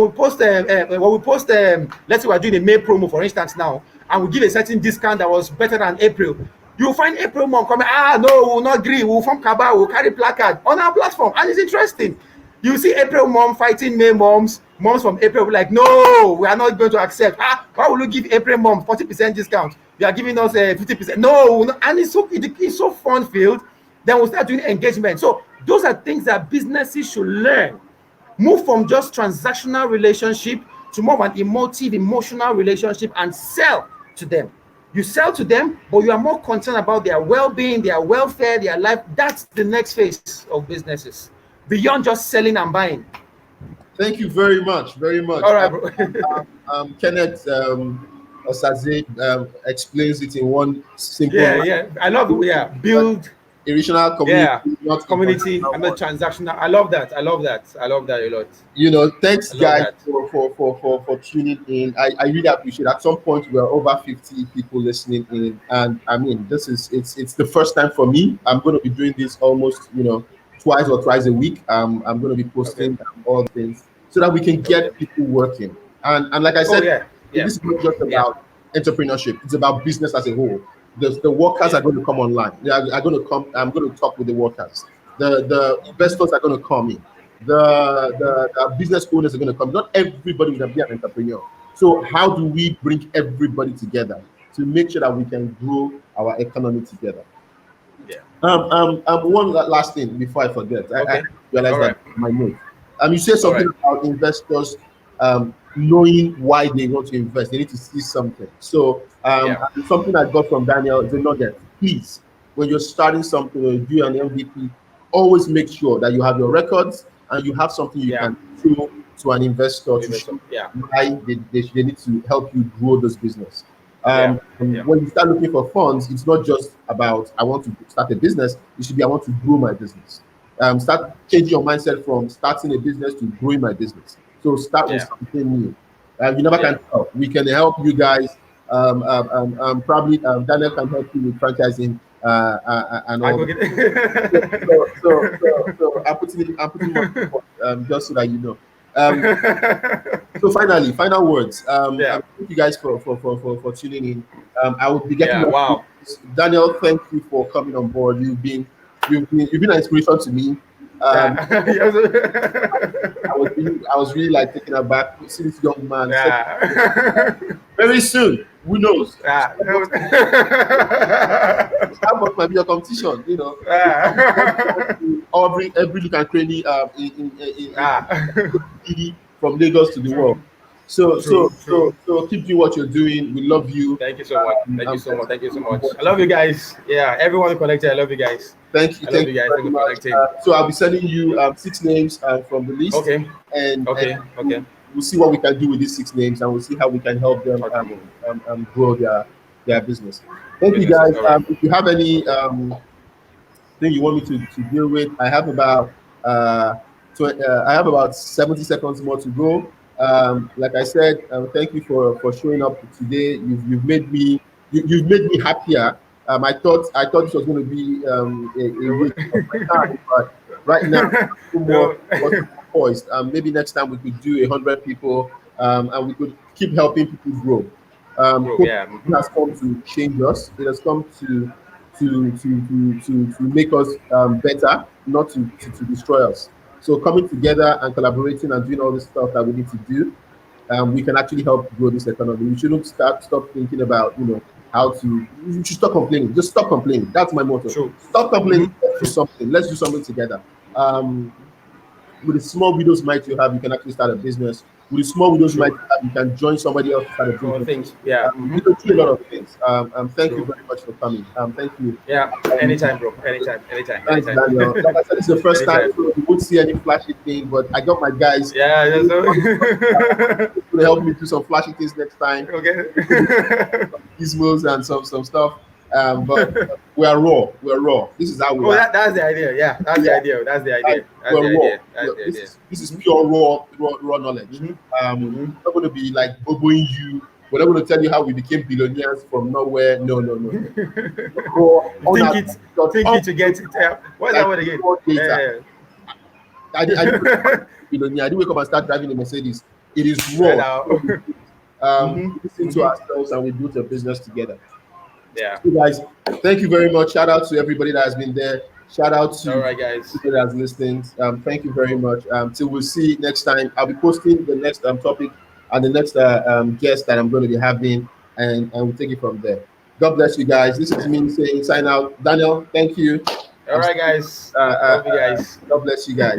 [SPEAKER 3] say we're doing a May promo, for instance, now, and we give a certain discount that was better than April, you'll find April mom coming, no, we'll not agree, we'll form cabal, we'll carry placard on our platform, and it's interesting. You see April mom fighting May moms from April will be like, no, we are not going to accept. Why will you give April mom 40% discount? You are giving us 50%. No, and it's so fun filled. Then we'll start doing engagement. So those are things that businesses should learn. Move from just transactional relationship to more of an emotive, emotional relationship and sell to them. You sell to them, but you are more concerned about their well-being, their welfare, their life. That's the next phase of businesses. beyond just selling and buying.
[SPEAKER 1] Thank you very much, very much.
[SPEAKER 3] All right, bro.
[SPEAKER 1] Kenneth Osaze explains it in one simple
[SPEAKER 3] Yeah,
[SPEAKER 1] line.
[SPEAKER 3] yeah. I love build.
[SPEAKER 1] Irrational community,
[SPEAKER 3] Yeah,
[SPEAKER 1] not a
[SPEAKER 3] community.
[SPEAKER 1] transactional
[SPEAKER 3] I'm not
[SPEAKER 1] one.
[SPEAKER 3] transactional. I love that. I love that. I love that a lot.
[SPEAKER 1] Thanks
[SPEAKER 3] I love
[SPEAKER 1] guys
[SPEAKER 3] that.
[SPEAKER 1] for tuning in. I really appreciate it. At some point we're over 50 people listening in, and I mean this is it's the first time for me. I'm going to be doing this almost twice or thrice a week. I'm going to be
[SPEAKER 3] Okay.
[SPEAKER 1] posting all the things so that we can
[SPEAKER 3] Okay.
[SPEAKER 1] get people working. And like I
[SPEAKER 3] Oh
[SPEAKER 1] said,
[SPEAKER 3] yeah. Yeah.
[SPEAKER 1] this is not just
[SPEAKER 3] Yeah.
[SPEAKER 1] about entrepreneurship. It's about business as a whole. The workers are
[SPEAKER 3] Yeah.
[SPEAKER 1] going to come online. They are going to come. I'm going to talk with the workers. The investors are going to come in. The business owners are going to come. Not everybody will be an entrepreneur. So how do we bring everybody together to make sure that we can grow our economy together?
[SPEAKER 3] Yeah.
[SPEAKER 1] One last thing before I forget. I
[SPEAKER 3] Okay.
[SPEAKER 1] realized
[SPEAKER 3] All
[SPEAKER 1] that
[SPEAKER 3] right.
[SPEAKER 1] in my notes. You said
[SPEAKER 3] All
[SPEAKER 1] something
[SPEAKER 3] right.
[SPEAKER 1] about investors knowing why they want to invest. They need to see something. So
[SPEAKER 3] Yeah.
[SPEAKER 1] something I got from Daniel is a nugget. Please, when you're starting something or you do an MVP, always make sure that you have your records and you have something you
[SPEAKER 3] Yeah.
[SPEAKER 1] can show to an investor to
[SPEAKER 3] Investor.
[SPEAKER 1] show
[SPEAKER 3] Yeah.
[SPEAKER 1] why they need to help you grow this business.
[SPEAKER 3] Yeah. Yeah.
[SPEAKER 1] When you start looking for funds, it's not just about I want to start a business. It should be I want to grow my business. Start changing your mindset from starting a business to growing my business. So start with
[SPEAKER 3] Yeah.
[SPEAKER 1] something new. You never
[SPEAKER 3] Yeah.
[SPEAKER 1] can tell. We can help you guys. Probably Daniel can help you with franchising and
[SPEAKER 3] I
[SPEAKER 1] all
[SPEAKER 3] go
[SPEAKER 1] that.
[SPEAKER 3] get
[SPEAKER 1] So I'm putting more effort, just so that you know. Um, so finally, final words.
[SPEAKER 3] Yeah.
[SPEAKER 1] Thank you guys for tuning in. I will be getting
[SPEAKER 3] Yeah.
[SPEAKER 1] back to
[SPEAKER 3] Wow.
[SPEAKER 1] this. Daniel, thank you for coming on board. You've been an inspiration to me. Um,
[SPEAKER 3] Yeah.
[SPEAKER 1] I was really like taken aback. See this young man.
[SPEAKER 3] Yeah.
[SPEAKER 1] Very soon, who knows?
[SPEAKER 3] Yeah.
[SPEAKER 1] Starbucks might be your competition.
[SPEAKER 3] Yeah.
[SPEAKER 1] Every look and cranny
[SPEAKER 3] Ah.
[SPEAKER 1] from Lagos to the world. So
[SPEAKER 3] True,
[SPEAKER 1] so
[SPEAKER 3] true.
[SPEAKER 1] so so keep doing what you're doing. We love you.
[SPEAKER 3] Thank you so much. Thank you so
[SPEAKER 1] Thanks
[SPEAKER 3] much.
[SPEAKER 1] for
[SPEAKER 3] Thank you so
[SPEAKER 1] coming on
[SPEAKER 3] much.
[SPEAKER 1] board
[SPEAKER 3] I love you
[SPEAKER 1] today.
[SPEAKER 3] guys. Yeah, everyone connected. I love you guys.
[SPEAKER 1] Thank you,
[SPEAKER 3] I love
[SPEAKER 1] thank
[SPEAKER 3] you
[SPEAKER 1] you
[SPEAKER 3] guys. Thank
[SPEAKER 1] very
[SPEAKER 3] you for
[SPEAKER 1] much.
[SPEAKER 3] connecting.
[SPEAKER 1] So I'll be sending you 6 names from the list,
[SPEAKER 3] Okay.
[SPEAKER 1] and
[SPEAKER 3] Okay.
[SPEAKER 1] we'll,
[SPEAKER 3] Okay.
[SPEAKER 1] we'll see what we can do with these 6 names, and we'll see how we can help them
[SPEAKER 3] Okay.
[SPEAKER 1] grow their business. Thank you,
[SPEAKER 3] Businesses.
[SPEAKER 1] guys.
[SPEAKER 3] All right.
[SPEAKER 1] If you have any
[SPEAKER 3] Okay.
[SPEAKER 1] thing you want me to deal with, uh, I have about 70 seconds more to go. Like I said, thank you for showing up today. You've made me happier. I thought this was going to be a waste of my time, but right now I'm more
[SPEAKER 3] No.
[SPEAKER 1] more poised. Maybe next time we could do 100 people, and we could keep helping people grow.
[SPEAKER 3] Bro,
[SPEAKER 1] Hope
[SPEAKER 3] yeah.
[SPEAKER 1] has come to change us. It has come to make us better, not to destroy us. So coming together and collaborating and doing all this stuff that we need to do, we can actually help grow this economy. We shouldn't stop thinking about how to. You should stop complaining. Just stop complaining. That's my motto.
[SPEAKER 3] True.
[SPEAKER 1] Stop complaining. Let's do
[SPEAKER 3] True.
[SPEAKER 1] something. Let's do something together. Um, with the small widows might you have, you can actually start a business. With the small widows might
[SPEAKER 3] True.
[SPEAKER 1] you have, you can join somebody else to start a
[SPEAKER 3] All
[SPEAKER 1] business.
[SPEAKER 3] things. Yeah.
[SPEAKER 1] You can do a lot
[SPEAKER 3] True.
[SPEAKER 1] of things. Thank you
[SPEAKER 3] True.
[SPEAKER 1] very much for coming. Thank you.
[SPEAKER 3] Yeah.
[SPEAKER 1] Um,
[SPEAKER 3] Anytime, bro. Anytime. Anytime.
[SPEAKER 1] Thanks,
[SPEAKER 3] Anytime.
[SPEAKER 1] Daniel. Like I said, this is the first time,
[SPEAKER 3] Anytime.
[SPEAKER 1] so you won't see any flashy thing, but I got my guys
[SPEAKER 3] Yeah. That's
[SPEAKER 1] to help me do some flashy things next time,
[SPEAKER 3] okay.
[SPEAKER 1] gizmos and some stuff. But we are raw. We are raw. This is how we
[SPEAKER 3] Oh,
[SPEAKER 1] are.
[SPEAKER 3] that's the idea. Yeah, that's the
[SPEAKER 1] Yeah.
[SPEAKER 3] idea. That's the idea. That's
[SPEAKER 1] We're
[SPEAKER 3] the
[SPEAKER 1] raw.
[SPEAKER 3] idea. That's the
[SPEAKER 1] This
[SPEAKER 3] idea.
[SPEAKER 1] is this is pure raw knowledge.
[SPEAKER 3] Mm-hmm. Mm-hmm.
[SPEAKER 1] We're not going to be like boboing you. We're not going to tell you how we became billionaires from nowhere. No, no, no, no. Raw,
[SPEAKER 3] think it, think it to get it. What's that
[SPEAKER 1] like
[SPEAKER 3] word again?
[SPEAKER 1] raw data. I didn't billionaire. I didn't wake up and start driving a Mercedes. It is
[SPEAKER 3] Right
[SPEAKER 1] raw.
[SPEAKER 3] now.
[SPEAKER 1] We listen to ourselves and we built a business together.
[SPEAKER 3] Yeah.
[SPEAKER 1] So guys, thank you very much. Shout out to everybody that has been there. Shout out to
[SPEAKER 3] All right, guys.
[SPEAKER 1] everybody that's listening. Thank you very much. Till we'll see next time. I'll be posting the next topic and the next guest that I'm going to be having, and we'll take it from there. God bless you guys. This is me saying sign out. Daniel, thank you.
[SPEAKER 3] All right, guys.
[SPEAKER 1] Uh, uh,
[SPEAKER 3] Love you guys.
[SPEAKER 1] God bless you guys.